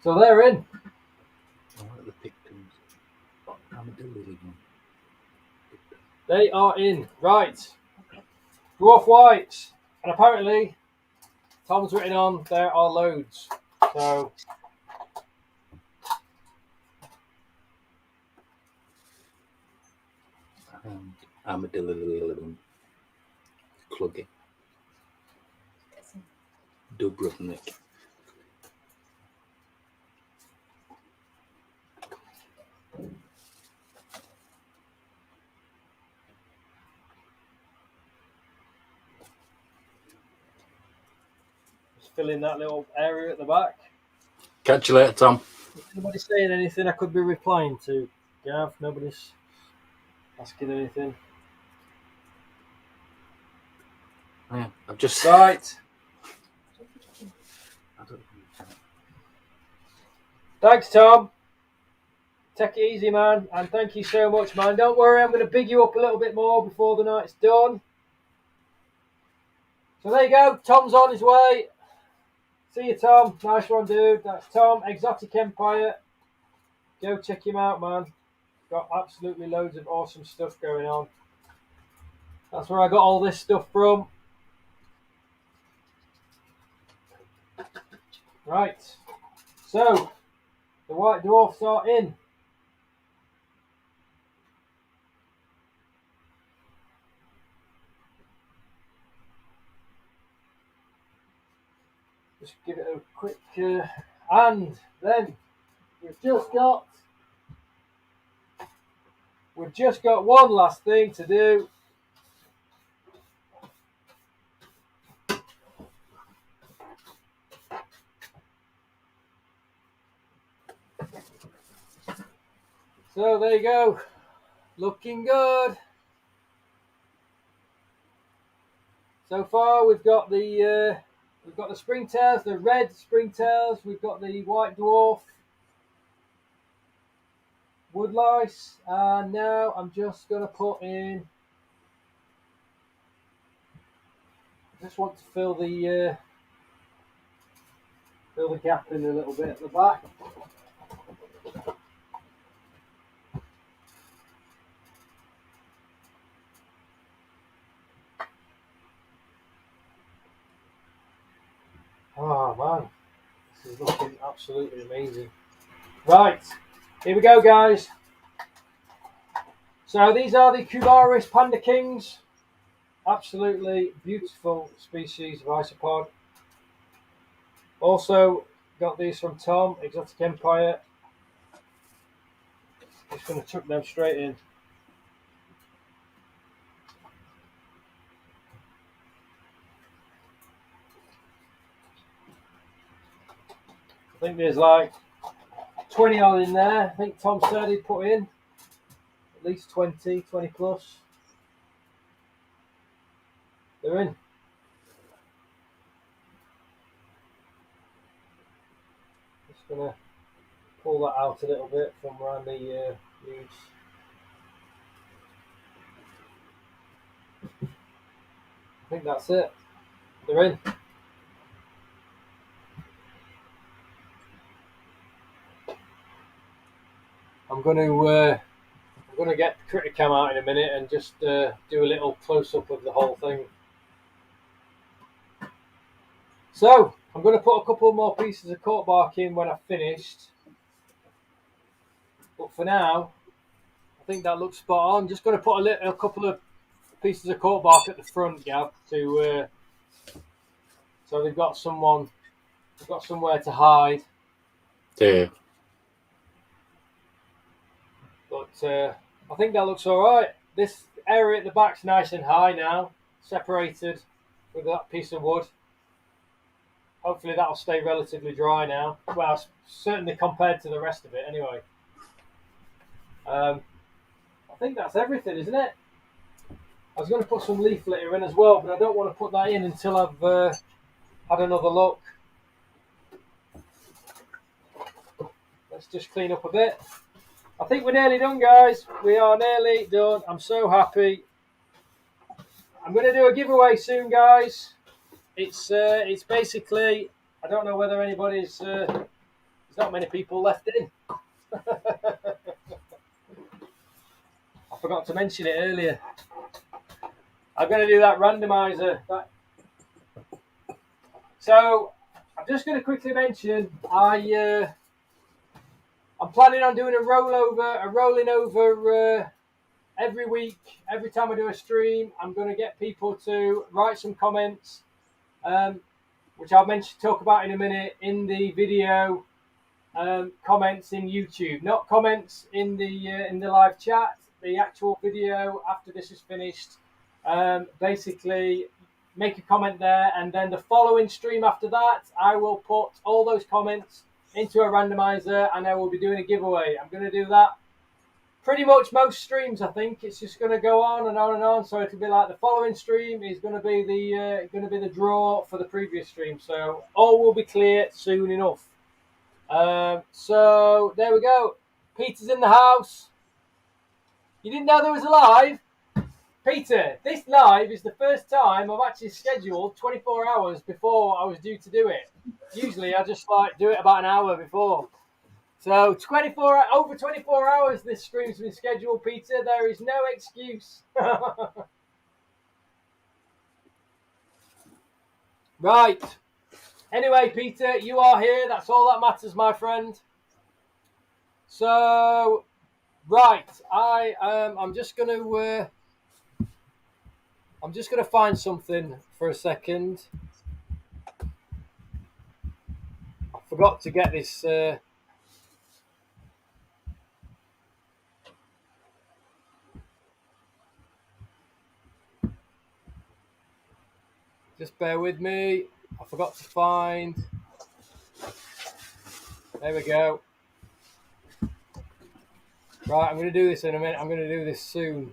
So they're in. I like the pictures. They are in. Right. Dwarf whites. And apparently, Tom's written on, there are loads. So. Armadillo Cluggy. Dubrovnik. fill in that little area at the back. Catch you later, Tom. Is anybody saying anything I could be replying to? Gav, nobody's asking anything. Yeah, I've just... Right. Thanks, Tom. Take it easy, man. And thank you so much, man. Don't worry, I'm going to big you up a little bit more before the night's done. So there you go. Tom's on his way. See you, Tom. Nice one, dude. That's Tom, Exotic Empire. Go check him out, man. Got absolutely loads of awesome stuff going on. That's where I got all this stuff from. Right. So, the white dwarfs are in. Just give it a quick... and then we've just got one last thing to do. So there you go, looking good. So far we've got the springtails, the red springtails. We've got the white dwarf woodlice, and now I'm just going to put in. I just want to fill the gap in a little bit at the back. Oh man, this is looking absolutely amazing. Right, here we go, guys. So these are the Kubaris Panda Kings. Absolutely beautiful species of isopod. Also got these from Tom, Exotic Empire. Just going to chuck them straight in. I think there's like 20 odd in there. I think Tom said he'd put in at least 20 plus. They're in. Just going to pull that out a little bit from around the leaves. I think that's it. They're in. I'm going to get Critter Cam out in a minute and just do a little close up of the whole thing. So I'm going to put a couple more pieces of cork bark in when I've finished. But for now, I think that looks spot on. Just going to put a couple of pieces of cork bark at the front, Gav, to so they've got somewhere to hide. Yeah. But I think that looks all right. This area at the back's nice and high now, separated with that piece of wood. Hopefully that'll stay relatively dry now. Well, certainly compared to the rest of it anyway. I think that's everything, isn't it? I was going to put some leaf litter in as well, but I don't want to put that in until I've had another look. Let's just clean up a bit. I think we're nearly done, guys. We are nearly done. I'm so happy. I'm going to do a giveaway soon, guys. It's basically, I don't know whether anybody's, there's not many people left in. I forgot to mention it earlier. I'm going to do that randomizer. So, I'm just going to quickly mention, I'm planning on doing a rolling over every week. Every time I do a stream, I'm going to get people to write some comments, which I'll talk about in a minute in the video. Comments in YouTube, not comments in the live chat. The actual video after this is finished. Basically, make a comment there, and then the following stream after that, I will put all those comments into a randomizer, and I will be doing a giveaway. I'm going to do that pretty much most streams. I think it's just going to go on and on and on. So it'll be like the following stream is going to be the draw for the previous stream. So all will be clear soon enough. So there we go. Peter's in the house. You didn't know there was a live? Peter, this live is the first time I've actually scheduled 24 hours before I was due to do it. Usually I just like do it about an hour before. So over 24 hours this stream's been scheduled, Peter. There is no excuse. Right. Anyway, Peter, you are here. That's all that matters, my friend. So, right, I'm just gonna find something for a second. I forgot to get this. Just bear with me. I forgot to find. There we go. Right, I'm going to do this in a minute. I'm going to do this soon.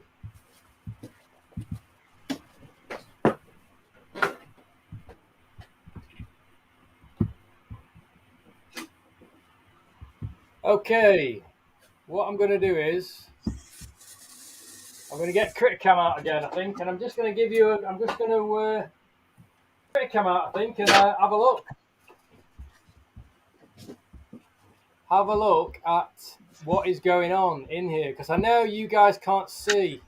Okay. What I'm going to do is I'm going to get Criticam out again, I think, and I'm just going to give you. I'm just going to Criticam out, I think, and have a look. Have a look at what is going on in here, because I know you guys can't see.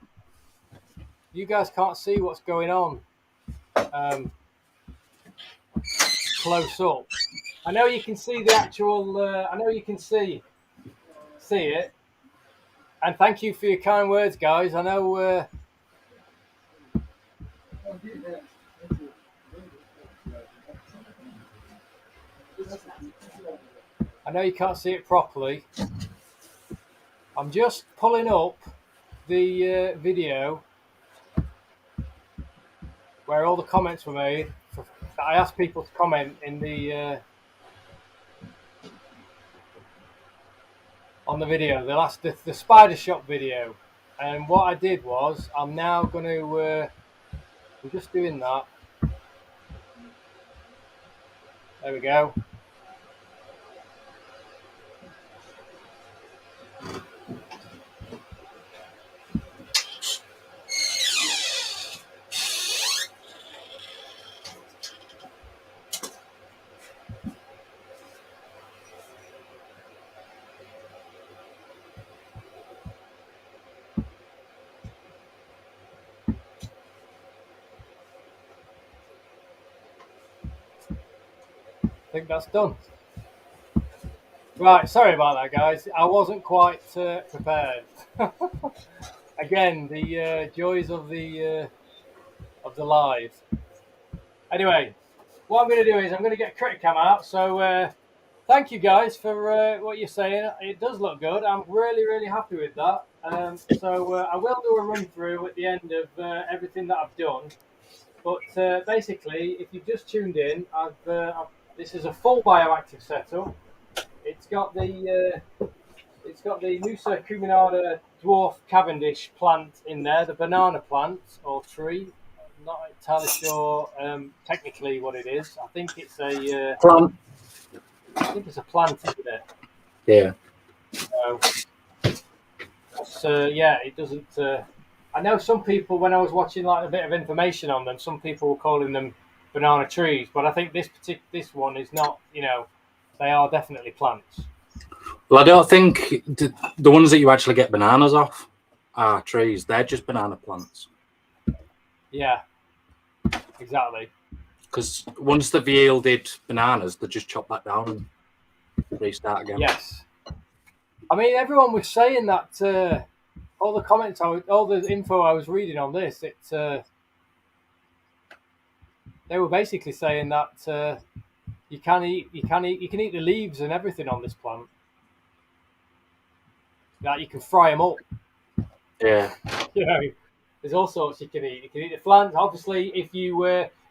You guys can't see what's going on close up. I know you can see the actual. I know you can see it. And thank you for your kind words, guys. I know. I know you can't see it properly. I'm just pulling up the video where all the comments were made. I asked people to comment in the on the video, the spider shop video. And what I did was, I'm now going to. We're just doing that. There we go. I think that's done. Right, sorry about that, guys. I wasn't quite prepared. Again, the joys of the live. Anyway, what I'm going to do is I'm going to get Criticam out. So thank you guys for what you're saying. It does look good. I'm really, really happy with that. So I will do a run through at the end of everything that I've done. But basically, if you've just tuned in, this is a full bioactive setup. It's got the Musa Dwarf Cavendish plant in there, the banana plant or tree. I'm not entirely sure technically what it is. I think it's a plant. I think it's a plant, isn't it? Yeah. So yeah, it doesn't. I know some people, when I was watching like a bit of information on them, some people were calling them banana trees, but I think this one is not. You know, they are definitely plants. Well, I don't think the ones that you actually get bananas off are trees. They're just banana plants. Yeah, exactly. Because once they've yielded bananas, they just chop that down and restart again. Yes. I mean, everyone was saying that. All the comments, all the info I was reading on this, they were basically saying that you can eat the leaves and everything on this plant. That you can fry them up. Yeah. You know, there's all sorts you can eat. You can eat the plant. Obviously, if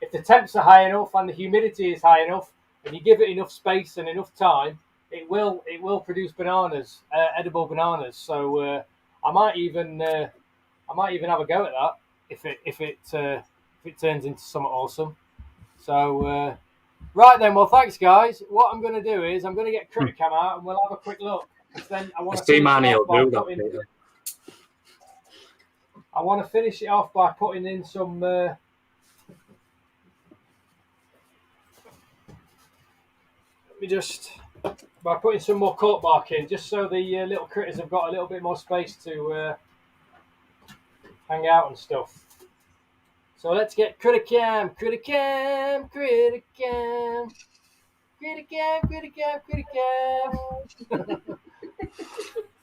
if the temps are high enough and the humidity is high enough, and you give it enough space and enough time, it will produce bananas, edible bananas. So I might even have a go at that if it turns into something awesome. So right then, well, thanks guys. What I'm going to do is I'm going to get Criticam out and we'll have a quick look. Because then I want to finish it off by putting in some. Let me just by putting some more cork bark in, just so the little critters have got a little bit more space to hang out and stuff. So let's get Criticam.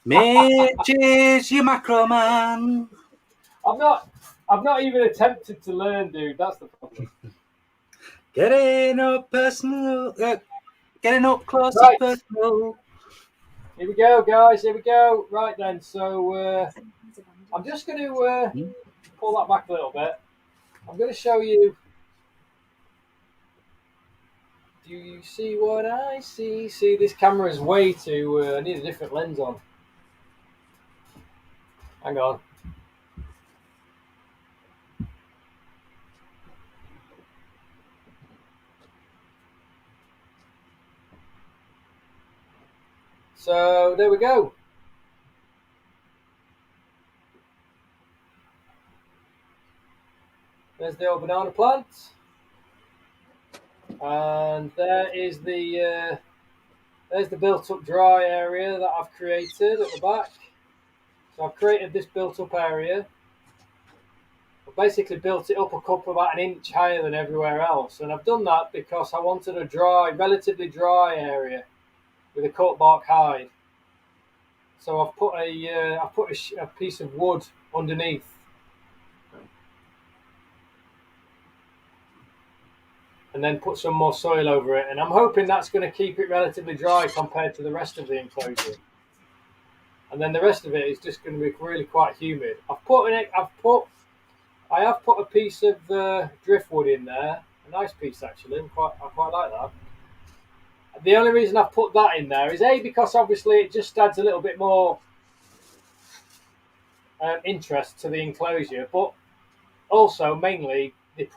Mitch is your macro man. I've not even attempted to learn, dude. That's the problem. Getting up close and personal. Here we go, guys. Here we go. Right then. So I'm just going to pull that back a little bit. I'm going to show you. Do you see what I see? See, this camera is way too. I need a different lens on. Hang on. So there we go. There's the old banana plant, and there's the built-up dry area that I've created at the back. So I've created this built-up area. I've basically built it up a couple about an inch higher than everywhere else, and I've done that because I wanted a relatively dry area with a cork bark hide. So I've put a piece of wood underneath. And then put some more soil over it, and I'm hoping that's going to keep it relatively dry compared to the rest of the enclosure. And then the rest of it is just going to be really quite humid. I have put a piece of driftwood in there, a nice piece actually. I quite like that. The only reason I've put that in there is because obviously it just adds a little bit more interest to the enclosure, but also mainly the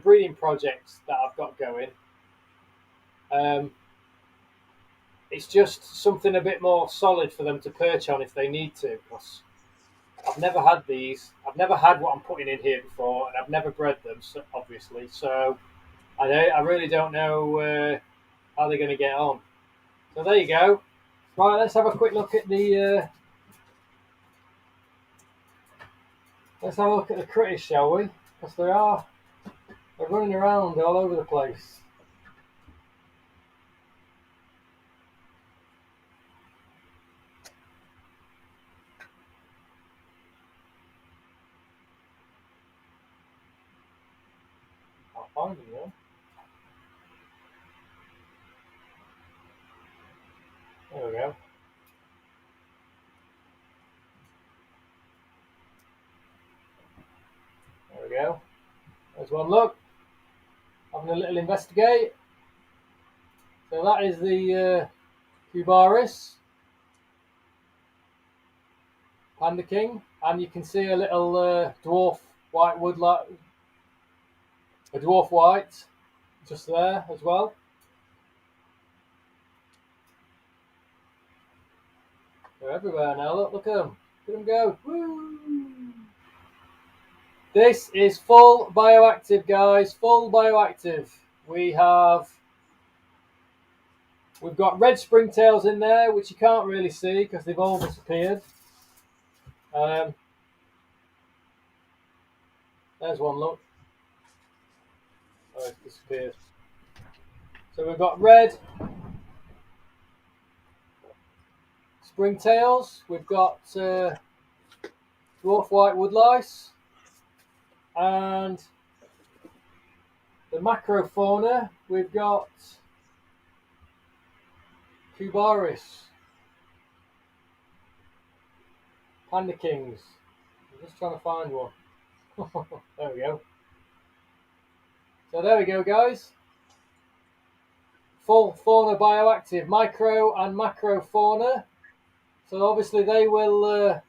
breeding projects that I've got going. It's just something a bit more solid for them to perch on if they need to. Because I've never had these. I've never had what I'm putting in here before, and I've never bred them, obviously. So I really don't know how they're going to get on. So there you go. Right, let's have a quick look at the. Let's have a look at the critters, shall we? Because they're running around all over the place. I'll find them, yeah. There we go. There we go. There's one look. Having a little investigate. So that is the Kubaris, Panda King, and you can see a little dwarf white woodlice, a dwarf white, just there as well. They're everywhere now. Look at them. Look at them go. Woo! This is full bioactive, guys. Full bioactive. We've got red springtails in there, which you can't really see because they've all disappeared. There's one, look. Oh, it's disappeared. So we've got red springtails. We've got dwarf white woodlice. And the macrofauna, we've got Cubaris, Panda Kings. I'm just trying to find one. There we go. So there we go, guys. Full fauna bioactive, micro and macro fauna. So obviously they will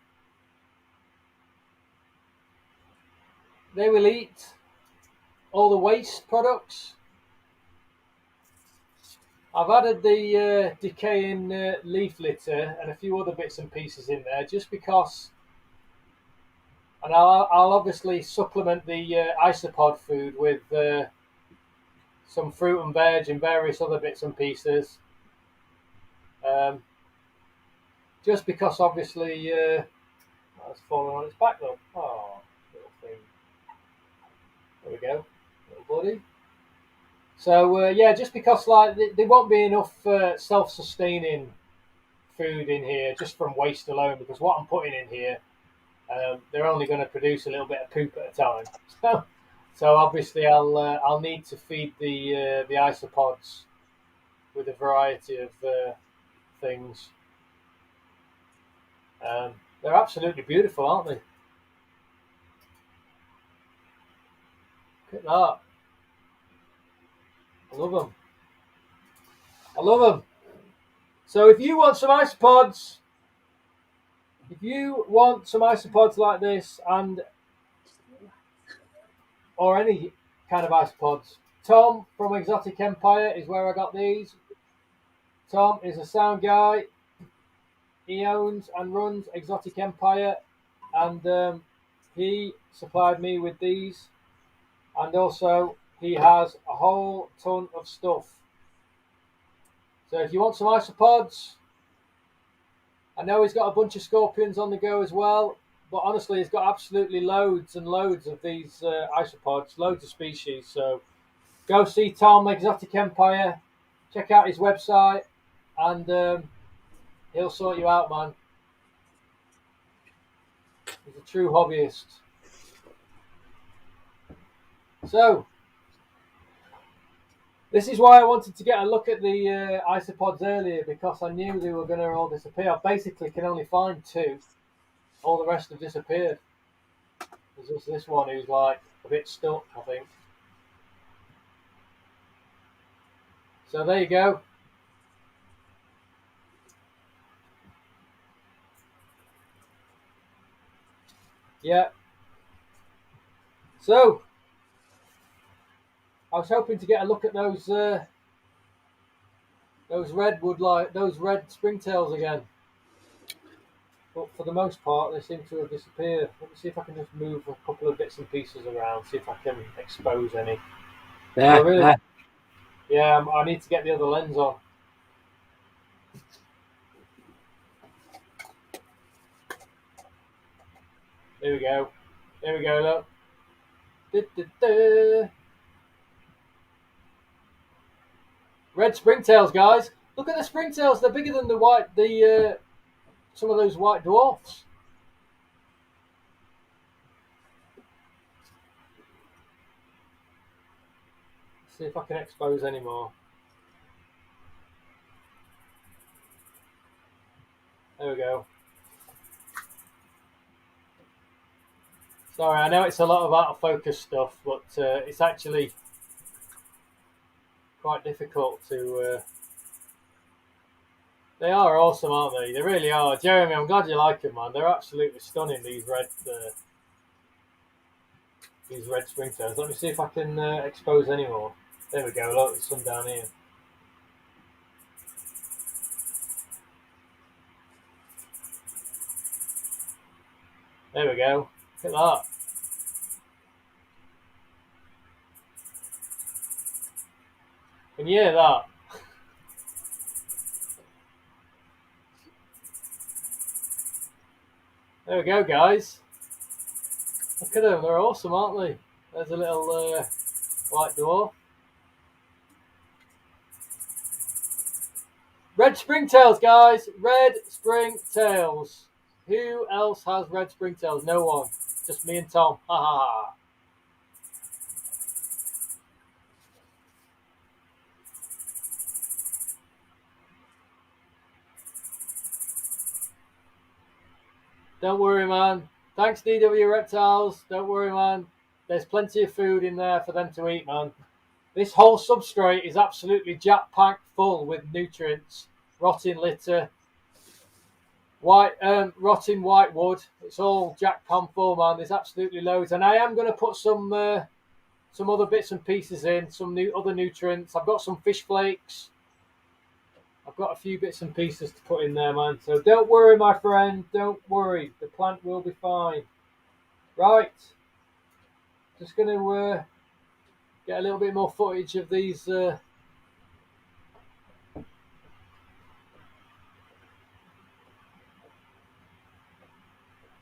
eat all the waste products. I've added the decaying leaf litter and a few other bits and pieces in there just because, and I'll obviously supplement the isopod food with some fruit and veg and various other bits and pieces. Just because obviously that's fallen on its back though. Oh, little thing. There we go, little buddy. So yeah, just because like there won't be enough self-sustaining food in here just from waste alone, because what I'm putting in here, they're only going to produce a little bit of poop at a time. So obviously I'll need to feed the isopods with a variety of things. They're absolutely beautiful, aren't they? Look at that. I love them. I love them. So if you want some isopods, like this, and or any kind of isopods, Tom from Exotic Empire is where I got these. Tom is a sound guy. He owns and runs Exotic Empire, and he supplied me with these, and also he has a whole ton of stuff. So if you want some isopods, I know he's got a bunch of scorpions on the go as well, but honestly he's got absolutely loads and loads of these isopods, loads of species. So go see Tom Exotic Empire, check out his website, and he'll sort you out, man. He's a true hobbyist. So this is why I wanted to get a look at the isopods earlier, because I knew they were going to all disappear. I basically can only find 2. All the rest have disappeared. There's just this one who's like a bit stuck, I think. So there you go. Yeah. So I was hoping to get a look at those red springtails again, but for the most part they seem to have disappeared. Let me see if I can just move a couple of bits and pieces around, see if I can expose any. Yeah, I need to get the other lens on. There we go. There we go, look. Red springtails, guys. Look at the springtails. They're bigger than some of those white dwarfs. Let's see if I can expose any more. There we go. Sorry, I know it's a lot of out of focus stuff, but it's actually quite difficult to. They are awesome, aren't they? They really are. Jeremy, I'm glad you like them, man. They're absolutely stunning. These red springtails. Let me see if I can expose any more. There we go. Look, there's some down here. There we go. Look at that. Can you hear that? There we go, guys. Look at them. They're awesome, aren't they? There's a little white dwarf. Red springtails, guys. Red springtails. Who else has red springtails? No one. Just me and Tom. Ha ha ha. Don't worry, man. Thanks, DW Reptiles. Don't worry, man. There's plenty of food in there for them to eat, man. This whole substrate is absolutely jam-packed full with nutrients, rotting litter, rotting white wood. It's all jack pan full, man. There's absolutely loads, and I am going to put some other bits and pieces in, some other nutrients. I've got some fish flakes. I've got a few bits and pieces to put in there, man. So don't worry, my friend. Don't worry. The plant will be fine. Right. Just going to get a little bit more footage of these.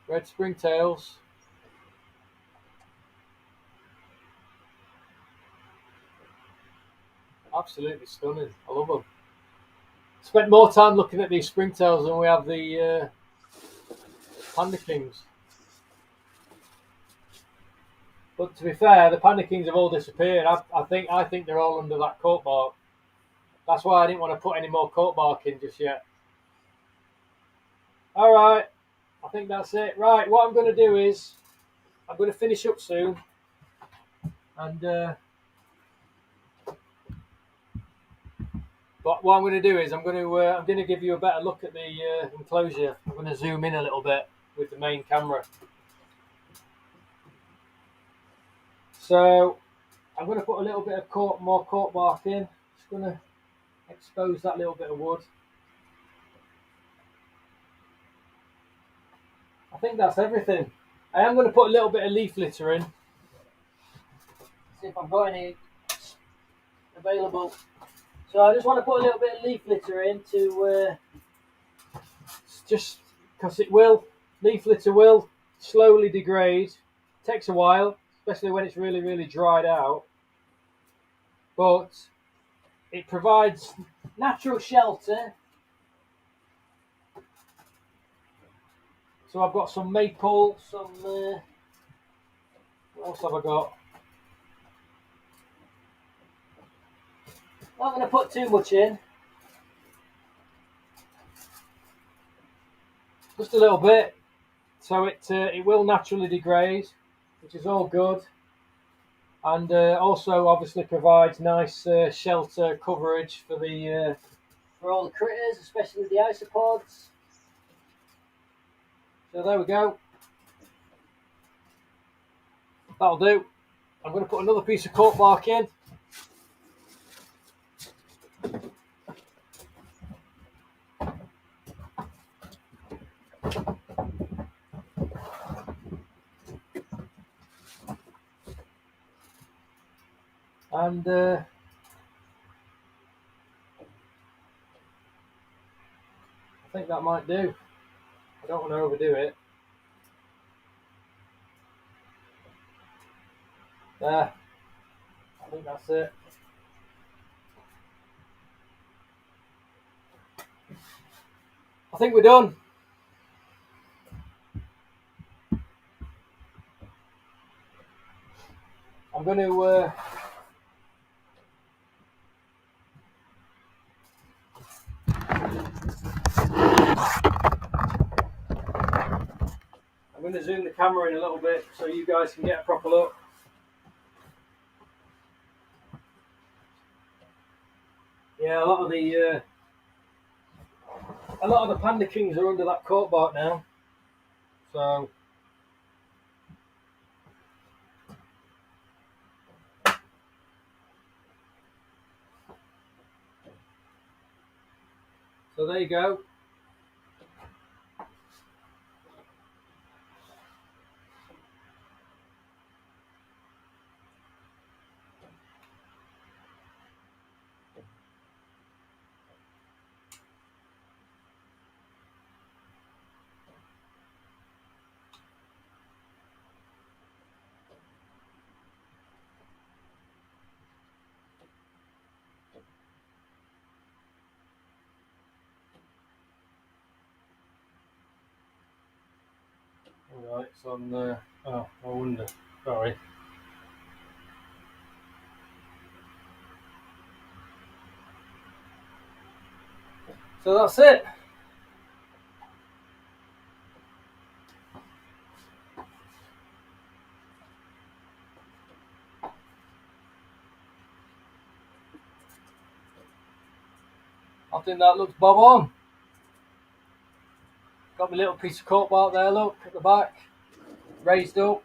Red Springtails. Absolutely stunning. I love them. Spent more time looking at these Springtails than we have the Panda Kings. But to be fair, the Panda Kings have all disappeared. I think they're all under that coat bark. That's why I didn't want to put any more coat bark in just yet. All right, I think that's it. Right, what I'm going to do is I'm going to finish up soon, and but what I'm going to do is I'm going to give you a better look at the enclosure. I'm going to zoom in a little bit with the main camera. So I'm going to put a little bit of more cork bark in. Just going to expose that little bit of wood. I think that's everything. I am going to put a little bit of leaf litter in. See if I've got any available. So I just want to put a little bit of leaf litter in to just because leaf litter will slowly degrade. Takes a while, especially when it's really, really dried out. But it provides natural shelter. So I've got some maple, what else have I got? I'm not going to put too much in. Just a little bit. So it will naturally degrade, which is all good. And also obviously provides nice shelter coverage for all the critters, especially the isopods. So there we go. That'll do. I'm going to put another piece of cork bark in. And I think that might do. I don't want to overdo it. There. I think that's it. I think we're done. I'm going to zoom the camera in a little bit so you guys can get a proper look. Yeah, a lot of the Panda Kings are under that coat bark now. So there you go. Alright, it's on oh, I wonder. Sorry. So that's it. I think that looks bob on. Got my little piece of cork bark there, look, at the back. Raised up.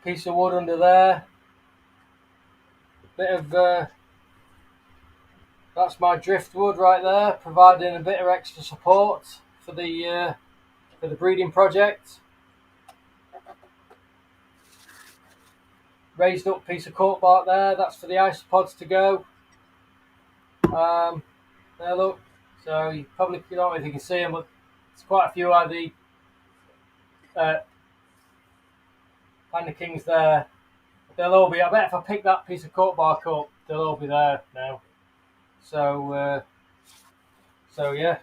Piece of wood under there. Bit of that's my driftwood right there, providing a bit of extra support for the breeding project. Raised up piece of cork bark there. That's for the isopods to go. There, look. So you probably, you don't know if you can see them, but there's quite a few of the Panda Kings there. They'll all be. I bet if I pick that piece of cork bark up, they'll all be there now. So yeah.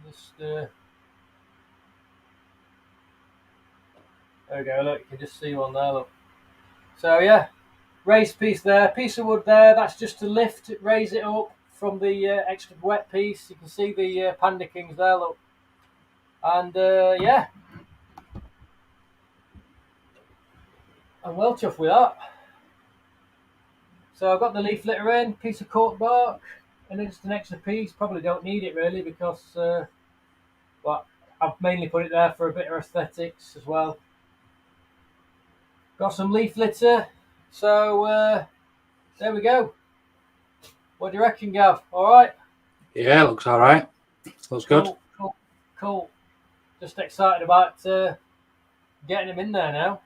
Just there we go. Look, you can just see one there. Look. So yeah, raised piece there, piece of wood there. That's just to lift, raise it up from the extra wet piece. You can see the Panda Kings there. Look, and yeah, I'm well chuffed with that. So I've got the leaf litter in, piece of cork bark, and then just an extra piece. Probably don't need it really because, well, I've mainly put it there for a bit of aesthetics as well. Got some leaf litter, so there we go. What do you reckon, Gav? All right? Yeah, looks all right. Looks good. Cool. Just excited about getting them in there now.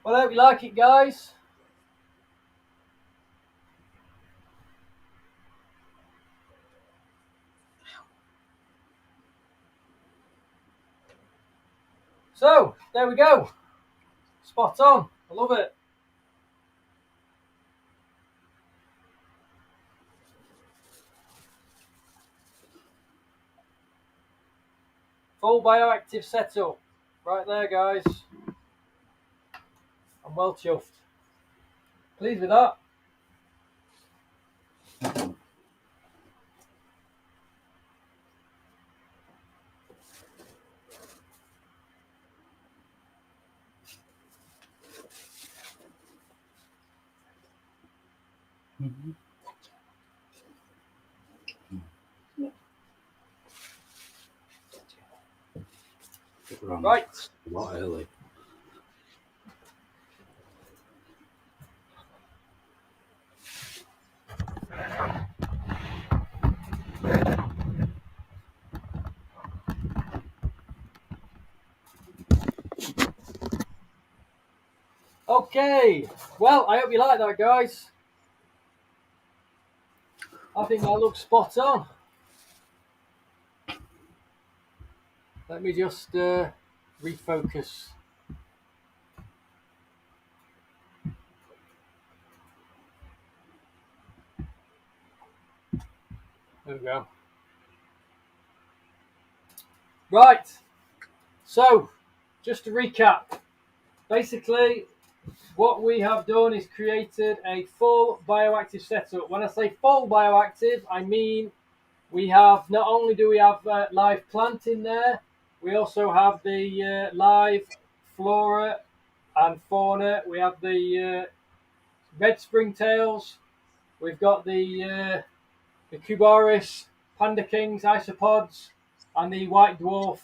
Well, I hope you like it, guys. So, there we go. Spot on. I love it. Full bioactive setup. Right there, guys. I'm well chuffed. Pleased with that. Right. A lot early. Okay. Well, I hope you like that, guys. I think that looks spot on. Let me just refocus. There we go. Right. So, just to recap. Basically, what we have done is created a full bioactive setup. When I say full bioactive, I mean we have, not only do we have live plant in there, we also have the live flora and fauna. We have the red springtails. We've got the Cubaris, Panda Kings, Isopods, and the white dwarf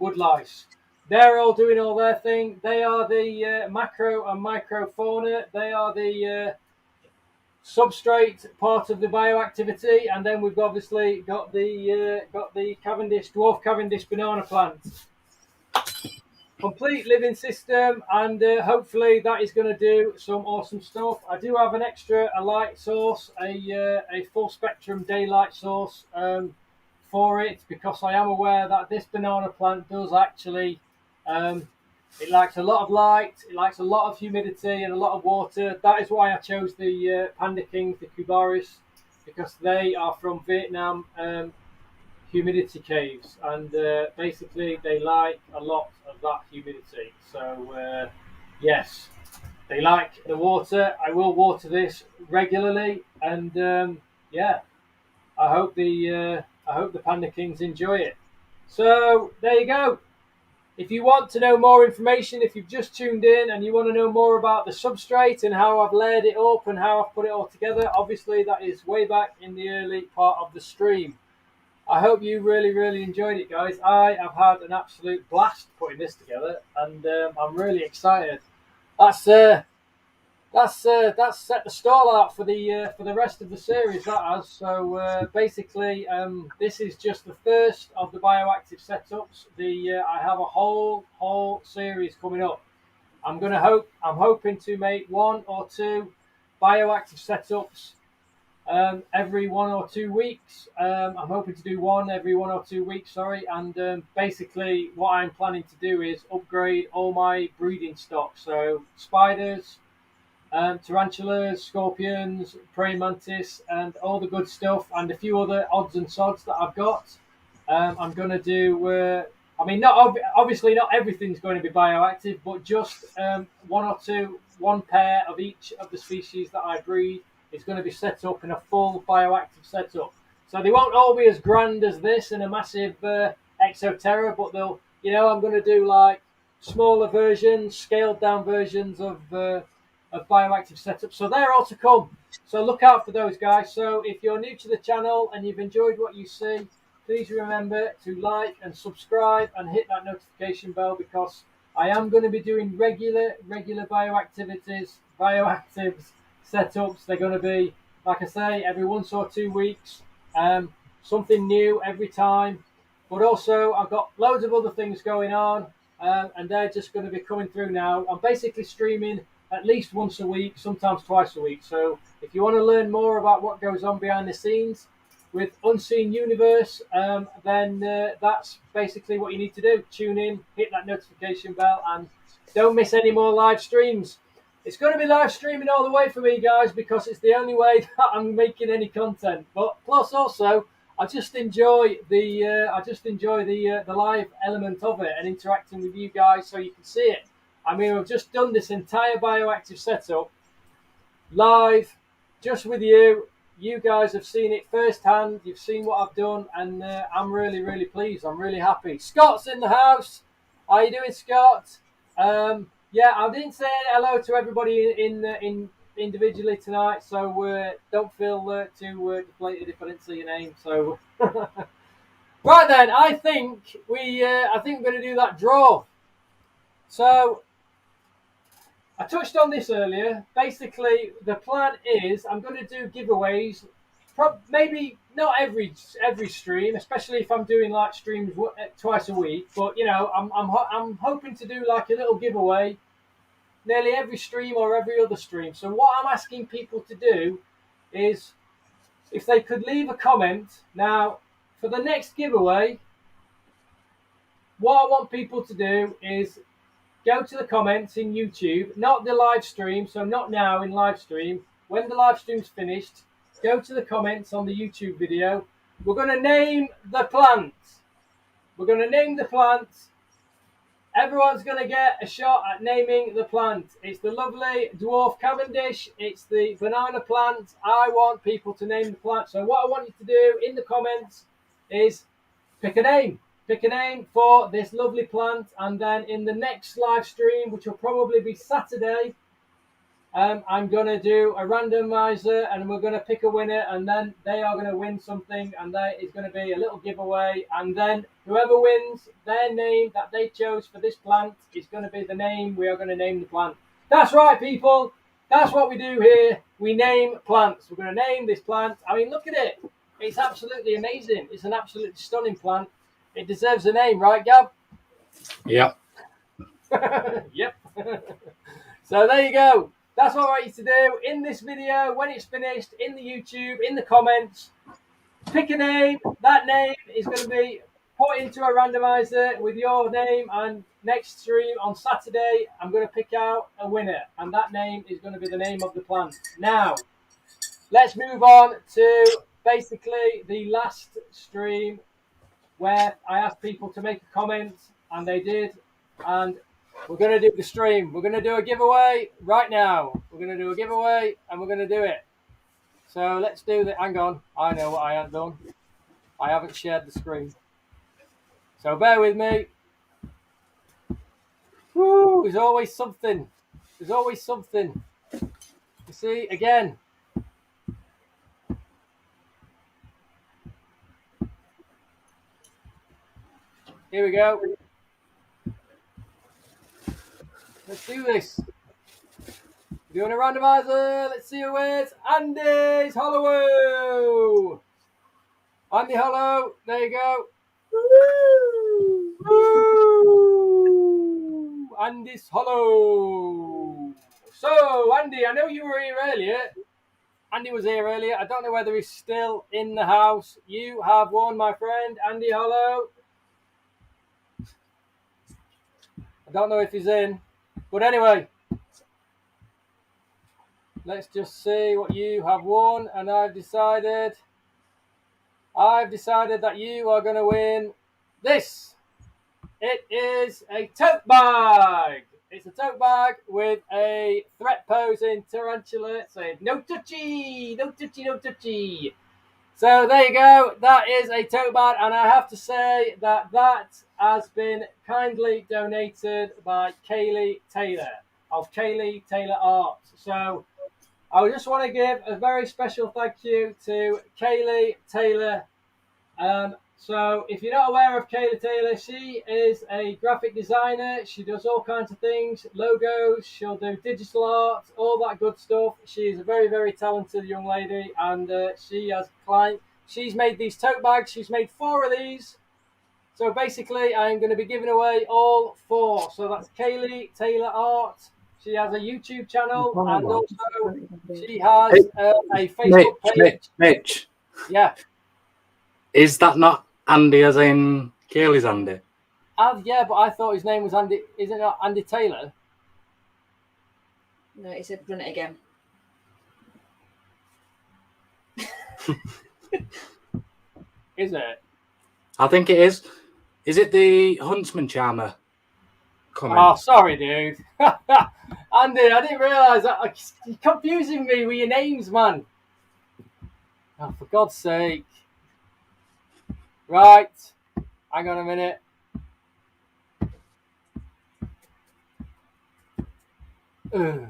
Woodlice. They're all doing all their thing. They are the macro and micro fauna. They are the substrate part of the bioactivity, and then we've obviously got the Cavendish, dwarf Cavendish banana plant. Complete living system, and hopefully that is going to do some awesome stuff. I do have a light source, a full spectrum daylight source for it, because I am aware that this banana plant does actually it likes a lot of light, it likes a lot of humidity and a lot of water. That is why I chose the Panda Kings, the Kubaris, because they are from Vietnam humidity caves, and basically they like a lot of that humidity. So yes, they like the water. I will water this regularly, and yeah, I hope the Panda Kings enjoy it. So there you go. If you want to know more information, if you've just tuned in and you want to know more about the substrate and how I've layered it up and how I've put it all together, obviously that is way back in the early part of the stream. I hope you really enjoyed it, guys. I have had an absolute blast putting this together, and I'm really excited. That's set the stall out for the rest of the series. That has so basically this is just the first of the bioactive setups. I have a whole series coming up. I'm hoping to make 1 or 2 bioactive setups every 1 or 2 weeks. I'm hoping to do one every 1 or 2 weeks. Sorry, and basically what I'm planning to do is upgrade all my breeding stock. So spiders, tarantulas, scorpions, praying mantis, and all the good stuff, and a few other odds and sods that I've got. I'm going to do. I mean, obviously not everything's going to be bioactive, but just 1 pair of each of the species that I breed is going to be set up in a full bioactive setup. So they won't all be as grand as this in a massive Exo Terra, but they'll. I'm going to do like smaller versions, scaled down versions of bioactive setup. So they're all to come. So look out for those, guys. So if you're new to the channel and you've enjoyed what you see, please remember to like and subscribe and hit that notification bell, because I am going to be doing regular bioactives setups. They're going to be, like I say, every 1 or 2 weeks. Something new every time. But also I've got loads of other things going on, and they're just going to be coming through now. I'm basically streaming at least once a week, sometimes twice a week. So if you want to learn more about what goes on behind the scenes with Unseen Universe, then that's basically what you need to do. Tune in, hit that notification bell, and don't miss any more live streams. It's going to be live streaming all the way for me, guys, because it's the only way that I'm making any content. But plus also, I just enjoy the live element of it and interacting with you guys so you can see it. I mean, I've just done this entire bioactive setup live, just with you. You guys have seen it firsthand. You've seen what I've done, and I'm really pleased. I'm really happy. Scott's in the house. How you doing, Scott? Yeah, I didn't say hello to everybody in individually tonight, so don't feel too deflated if I didn't see your name. So, right then, I think we're going to do that draw. So, I touched on this earlier. Basically, the plan is I'm going to do giveaways. Maybe not every stream, especially if I'm doing like streams twice a week. But I'm hoping to do like a little giveaway nearly every stream or every other stream. So what I'm asking people to do is, if they could leave a comment now for the next giveaway. What I want people to do is go to the comments in YouTube, not the live stream, so not now in live stream. When the live stream's finished, go to the comments on the YouTube video. We're going to name the plant. We're going to name the plant. Everyone's going to get a shot at naming the plant. It's the lovely Dwarf Cavendish. It's the banana plant. I want people to name the plant. So what I want you to do in the comments is pick a name. Pick a name for this lovely plant, and then in the next live stream, which will probably be Saturday, I'm going to do a randomizer, and we're going to pick a winner, and then they are going to win something, and there is going to be a little giveaway, and then whoever wins, their name that they chose for this plant is going to be the name we are going to name the plant. That's right, people. That's what we do here. We name plants. We're going to name this plant. I mean, look at it. It's absolutely amazing. It's an absolutely stunning plant. It deserves a name, right, Gab? Yep. Yep. So there you go. That's what I want you to do in this video. When it's finished, in the YouTube, in the comments, pick a name. That name is going to be put into a randomizer with your name, and next stream on Saturday, I'm going to pick out a winner, and that name is going to be the name of the plant. Now, let's move on to basically the last stream, where I asked people to make a comment, and they did. And we're going to do the stream. We're going to do a giveaway right now. We're going to do a giveaway and we're going to do it. So let's do the. Hang on. I know what I have done. I haven't shared the screen. So bear with me. Woo! There's always something. There's always something. You see, again. Here we go. Let's do this. We're doing a randomizer. Let's see who wins. Andy's Hollow. Andy Hollow. There you go. Woo! Andy's Hollow. So, Andy, I know you were here earlier. Andy was here earlier. I don't know whether he's still in the house. You have won, my friend, Andy Hollow. I don't know if he's in. But anyway, let's just see what you have won. And I've decided that you are going to win this. It is a tote bag. It's a tote bag with a threat posing tarantula saying, no touchy, no touchy, no touchy. So there you go. That is a tote bag. And I have to say that has been kindly donated by Kaylee Taylor of Kaylee Taylor Art. So I just want to give a very special thank you to Kaylee Taylor. So if you're not aware of Kaylee Taylor, she is a graphic designer. She does all kinds of things, logos, she'll do digital art, all that good stuff. She's a very, very talented young lady, and she has a client. She's made these tote bags. She's made 4 of these. So basically, I'm going to be giving away all 4. So that's Kaylee Taylor Art. She has a YouTube channel, and also she has a Facebook page. Mitch. Yeah. Is that not Andy as in Kaylee's Andy? Yeah, but I thought his name was Andy. Isn't it Andy Taylor? No, he said run it again. Is it? I think it is. Is it the Huntsman Charmer? Oh, sorry, dude. Andy, I didn't realise that. You're confusing me with your names, man. Oh, for God's sake. Right. Hang on a minute. Ugh.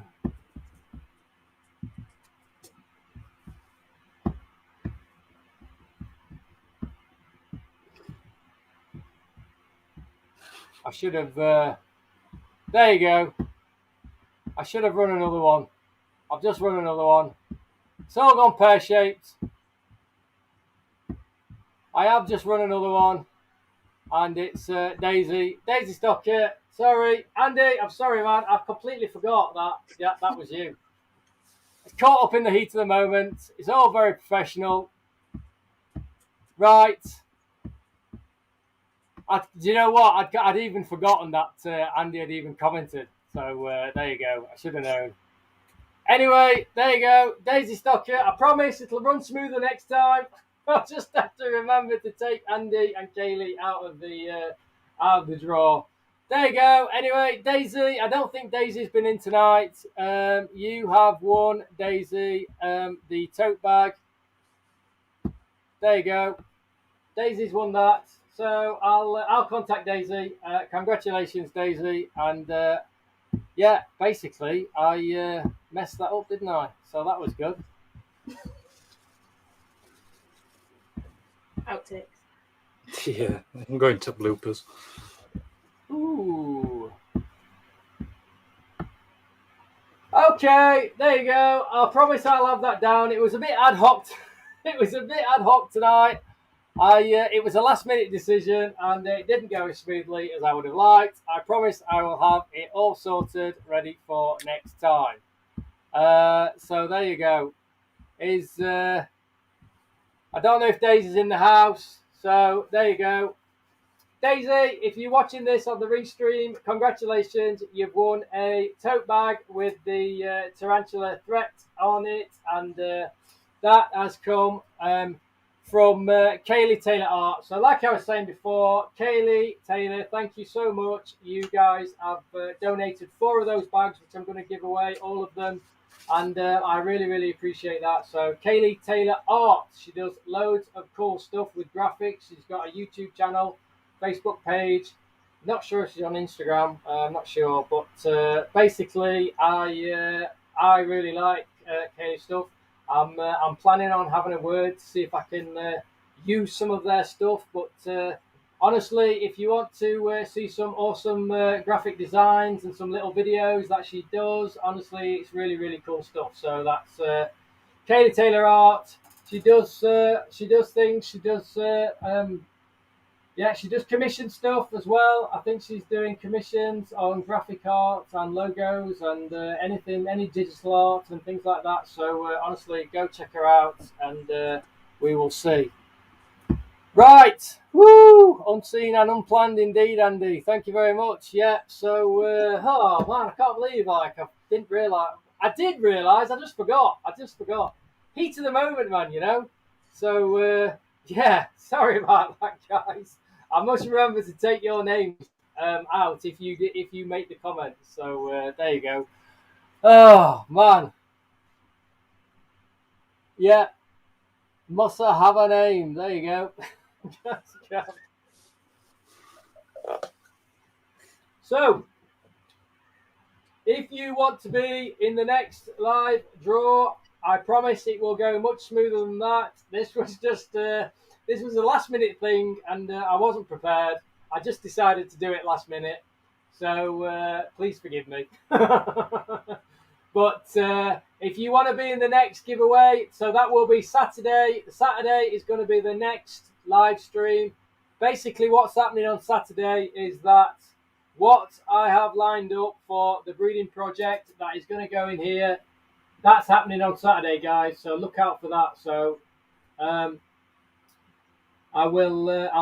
I should have. There you go. I should have run another one. I've just run another one. It's all gone pear-shaped. I have just run another one. And it's Daisy Stocker. Sorry, Andy, I'm sorry, man. I completely forgot that. Yeah, that was you. It's caught up in the heat of the moment. It's all very professional. Right. Do you know what? I'd even forgotten that Andy had even commented. So there you go. I should have known. Anyway, there you go. Daisy Stocker. I promise it'll run smoother next time. I'll just have to remember to take Andy and Kaylee out of the draw. There you go. Anyway, Daisy, I don't think Daisy's been in tonight. You have won, Daisy, the tote bag. There you go. Daisy's won that. So I'll contact Daisy. Congratulations, Daisy. And yeah, basically, I messed that up, didn't I? So that was good. Outtakes. Yeah, I'm going to bloopers. Ooh. Okay, there you go. I promise I'll have that down. It was a bit ad hoc. It was a bit ad hoc tonight. It was a last-minute decision, and it didn't go as smoothly as I would have liked. I promise I will have it all sorted, ready for next time. So there you go. I don't know if Daisy's in the house, so there you go. Daisy, if you're watching this on the restream, congratulations. You've won a tote bag with the tarantula threat on it, and that has come from Kaylee Taylor Art. So like I was saying before, Kaylee Taylor, thank you so much. You guys have donated 4 of those bags, which I'm going to give away, all of them. And I really, really appreciate that. So Kaylee Taylor Art, she does loads of cool stuff with graphics. She's got a YouTube channel, Facebook page. Not sure if she's on Instagram. I'm not sure. But basically, I really like Kaylee's stuff. I'm planning on having a word to see if I can use some of their stuff. But honestly, if you want to see some awesome graphic designs and some little videos that she does, honestly, it's really, really cool stuff. So that's Kaylee Taylor Art. She does things. She does she does commission stuff as well. I think she's doing commissions on graphic art and logos and anything, any digital art and things like that. So honestly, go check her out and we will see. Right, woo! Unseen and unplanned indeed, Andy. Thank you very much. Yeah. So, oh man, I can't believe I didn't realise. I did realise. I just forgot. Heat of the moment, man. You know. So yeah. Sorry about that, guys. I must remember to take your names out if you make the comments. So there you go. Oh man. Yeah. Must have a name. There you go. So, if you want to be in the next live draw, I promise it will go much smoother than that. This was just this was a last minute thing, and I wasn't prepared. I just decided to do it last minute, so please forgive me. But if you want to be in the next giveaway, so that will be Saturday. Saturday is going to be the next live stream. Basically, what's happening on Saturday is that what I have lined up for the breeding project that is going to go in here, that's happening on Saturday, guys. So look out for that. So I'll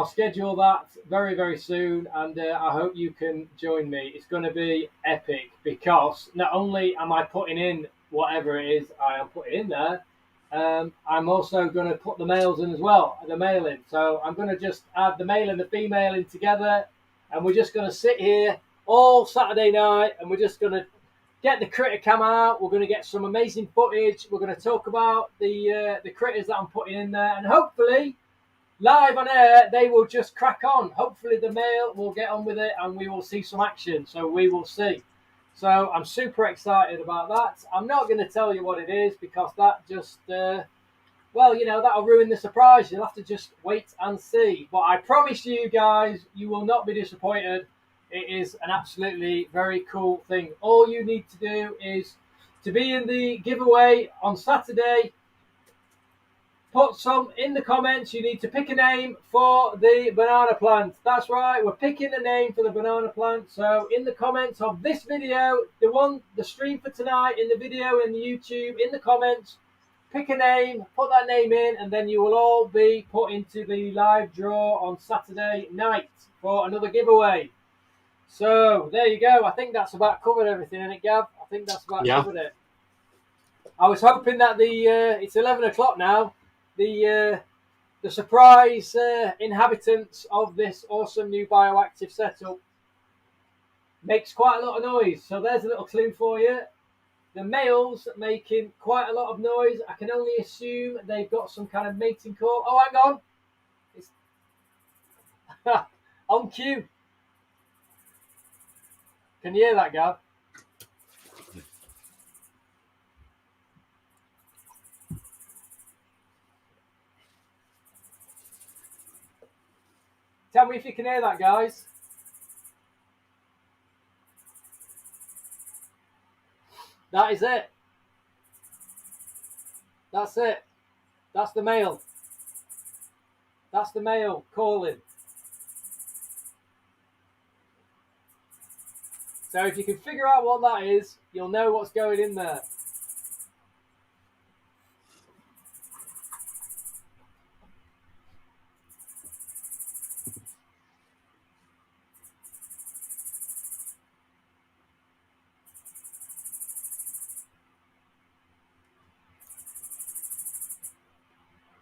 schedule that very, very soon, and I hope you can join me. It's going to be epic because not only am I putting in whatever it is I am putting in there, I'm also going to put the males in as well, the male in. So I'm going to just add the male and the female in together, and we're just going to sit here all Saturday night, and we're just going to get the critter cam out. We're going to get some amazing footage. We're going to talk about the critters that I'm putting in there, and hopefully, live on air, they will just crack on. Hopefully, the male will get on with it, and we will see some action. So we will see. So I'm super excited about that. I'm not going to tell you what it is because that just, well, you know, that'll ruin the surprise. You'll have to just wait and see. But I promise you guys, you will not be disappointed. It is an absolutely very cool thing. All you need to do is to be in the giveaway on Saturday. Put some in the comments. You need to pick a name for the banana plant. That's right, we're picking a name for the banana plant. So in the comments of this video, the stream for tonight, in the video, in the YouTube, in the comments, pick a name, put that name in, and then you will all be put into the live draw on Saturday night for another giveaway. So there you go. I think that's about covered everything, isn't it, Gav? I think that's about covered it. I was hoping that it's 11 o'clock now. The surprise inhabitants of this awesome new bioactive setup makes quite a lot of noise. So there's a little clue for you. The males making quite a lot of noise. I can only assume they've got some kind of mating call. Oh, hang on. It's on cue. Can you hear that, Gav? Tell me if you can hear that, guys. That is it. That's it. That's the male. That's the male calling. So if you can figure out what that is, you'll know what's going in there.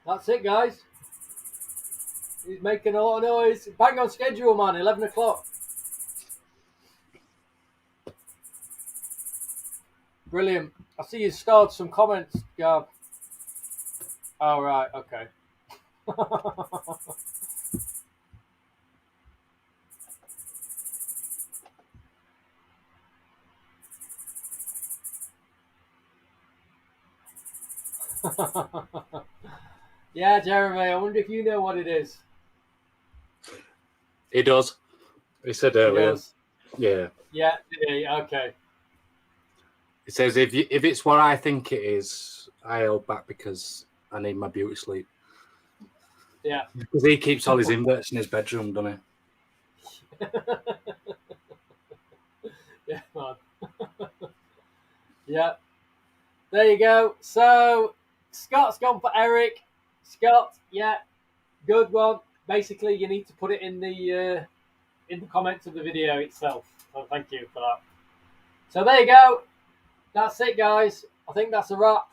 That's it, guys. He's making a lot of noise. Bang on schedule, man. 11 o'clock. Brilliant. I see you starred some comments, Gab. Oh, right. Okay. Yeah, Jeremy, I wonder if you know what it is. He does. He said earlier. Yeah. Yeah, okay. He says, if it's what I think it is, I held back because I need my beauty sleep. Yeah. Because he keeps all his inverts in his bedroom, doesn't he? Yeah, man. Yeah. There you go. So, Scott's gone for Eric. Scott, yeah, good one. Basically, you need to put it in the comments of the video itself. So thank you for that. So there you go. That's it, guys. I think that's a wrap.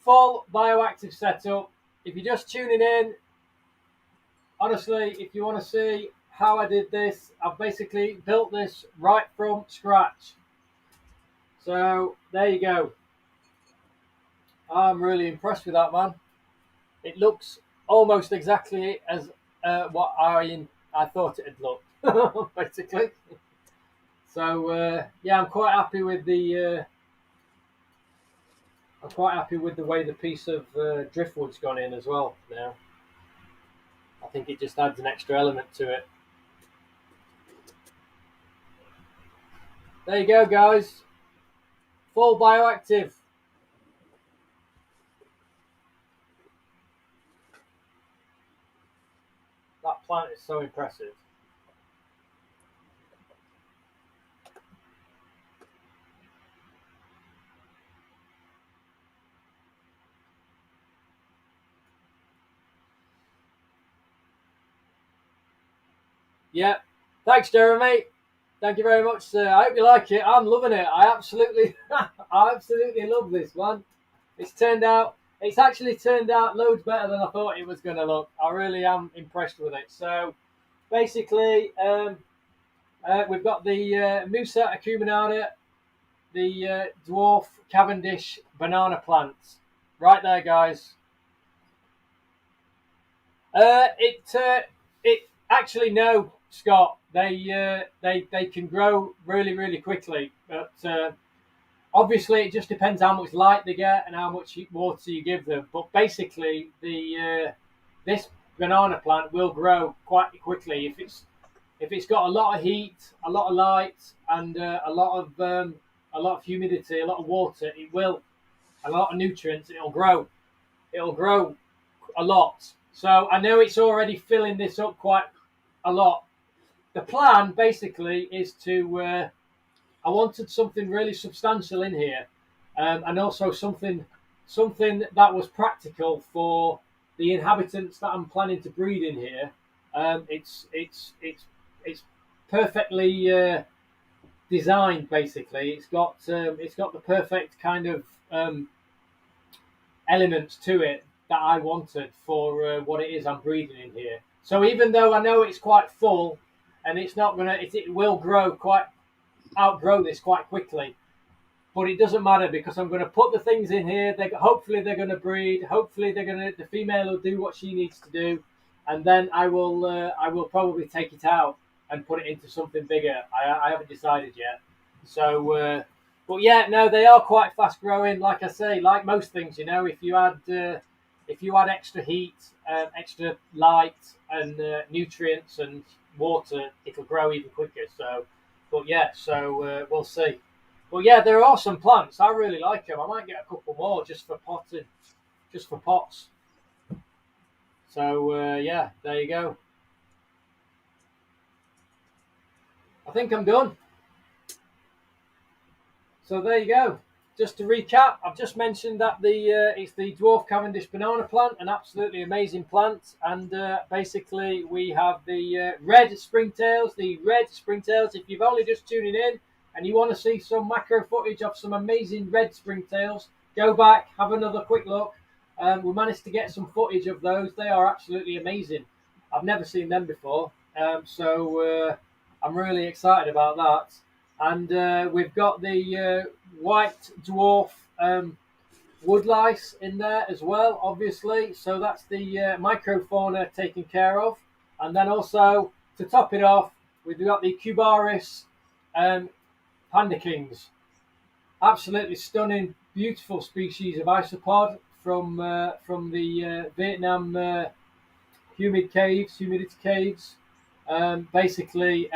Full bioactive setup. If you're just tuning in, honestly, if you want to see how I did this, I've basically built this right from scratch. So there you go. I'm really impressed with that, man. It looks almost exactly as what I thought it'd look, basically. So yeah, I'm quite happy with the way the piece of driftwood's gone in as well. Now, I think it just adds an extra element to it. There you go, guys. Full bioactive. That plant is so impressive. Yeah. Thanks, Jeremy. Thank you very much, sir. I hope you like it. I'm loving it. I absolutely love this one. It's actually turned out loads better than I thought it was going to look. I really am impressed with it. So, basically, we've got the Musa acuminata, the Dwarf Cavendish banana plants. Right there, guys. It actually, no, Scott. They can grow really, really quickly, but obviously it just depends how much light they get and how much water you give them. But basically, this banana plant will grow quite quickly if it's got a lot of heat, a lot of light, and a lot of humidity, a lot of water. It will, a lot of nutrients. It'll grow. It'll grow a lot. So I know it's already filling this up quite a lot. The plan basically is to, I wanted something really substantial in here, and also something that was practical for the inhabitants that I'm planning to breed in here. It's perfectly designed. Basically, it's got the perfect kind of elements to it that I wanted for what it is I'm breeding in here. So even though I know it's quite full, and it's not gonna, it will outgrow this quite quickly, but it doesn't matter because I'm going to put the things in here. Hopefully they're going to breed. Hopefully the female will do what she needs to do, and then I will probably take it out and put it into something bigger. I haven't decided yet. So, but yeah, no, they are quite fast growing. Like I say, like most things, if you add extra heat, extra light, and nutrients and water, it'll grow even quicker. So, but yeah, so we'll see. Well, yeah, there are some plants. I really like them. I might get a couple more just for potting, just for pots. So yeah, there you go. I think I'm done. So there you go. Just to recap, I've just mentioned that it's the Dwarf Cavendish banana plant, an absolutely amazing plant. And basically, we have the red Springtails. The red Springtails, if you've only just tuning in and you want to see some macro footage of some amazing red Springtails, go back, have another quick look. We managed to get some footage of those. They are absolutely amazing. I've never seen them before. So I'm really excited about that. And we've got the white dwarf woodlice in there as well, obviously. So that's the microfauna taken care of. And then also, to top it off, we've got the Cubaris Panda Kings. Absolutely stunning, beautiful species of isopod from the Vietnam humidity caves. Basically,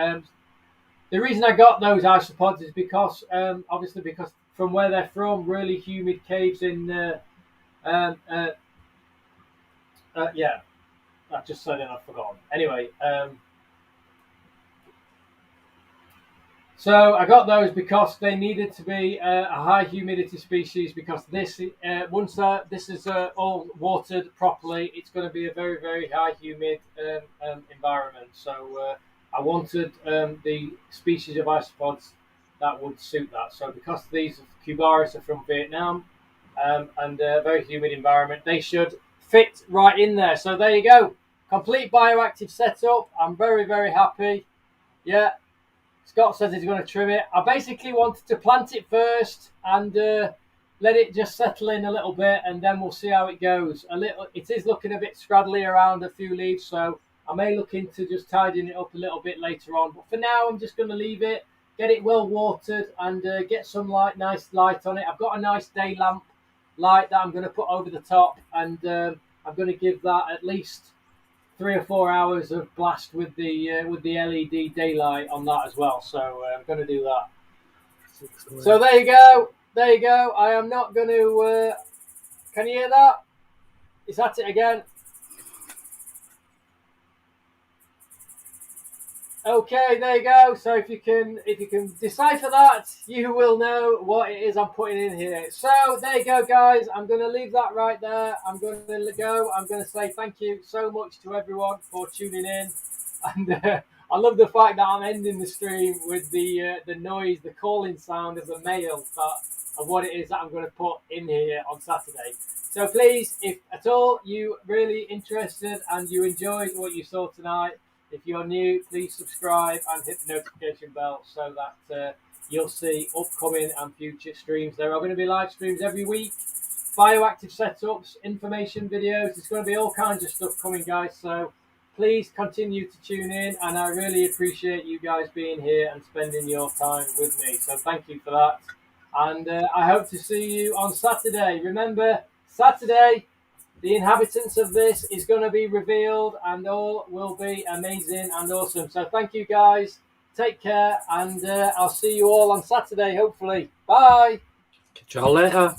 the reason I got those isopods is because, obviously, because from where they're from, really humid caves in, yeah, I just said it, I've forgotten. Anyway, so I got those because they needed to be a high humidity species, because this, once this is all watered properly, it's going to be a very, very high humid environment. So I wanted the species of isopods that would suit that. So because these Cubaris are from Vietnam and a very humid environment, they should fit right in there. So there you go. Complete bioactive setup. I'm very, very happy. Yeah. Scott says he's going to trim it. I basically wanted to plant it first and let it just settle in a little bit, and then we'll see how it goes. It is looking a bit scraggly around a few leaves, so I may look into just tidying it up a little bit later on. But for now, I'm just going to leave it, get it well watered, and get some nice light on it. I've got a nice day lamp light that I'm going to put over the top, and I'm going to give that at least 3 or 4 hours of blast with the LED daylight on that as well. So I'm going to do that. So there you go. There you go. I am not going to. Can you hear that? Is that it again? Okay, there you go. So if you can decipher that, you will know what it is I'm putting in here. So there you go, guys. I'm going to leave that right there. I'm going to go. I'm going to say thank you so much to everyone for tuning in. And I love the fact that I'm ending the stream with the noise, the calling sound of the mail of what it is that I'm going to put in here on Saturday. So please, if at all you really interested and you enjoyed what you saw tonight, if you're new, please subscribe and hit the notification bell so that you'll see upcoming and future streams. There are going to be live streams every week, bioactive setups, information videos. There's going to be all kinds of stuff coming, guys. So please continue to tune in, and I really appreciate you guys being here and spending your time with me. So thank you for that. And I hope to see you on Saturday. Remember, Saturday, the inhabitants of this is going to be revealed, and all will be amazing and awesome. So thank you, guys. Take care, and I'll see you all on Saturday, hopefully. Bye. Catch y'all later.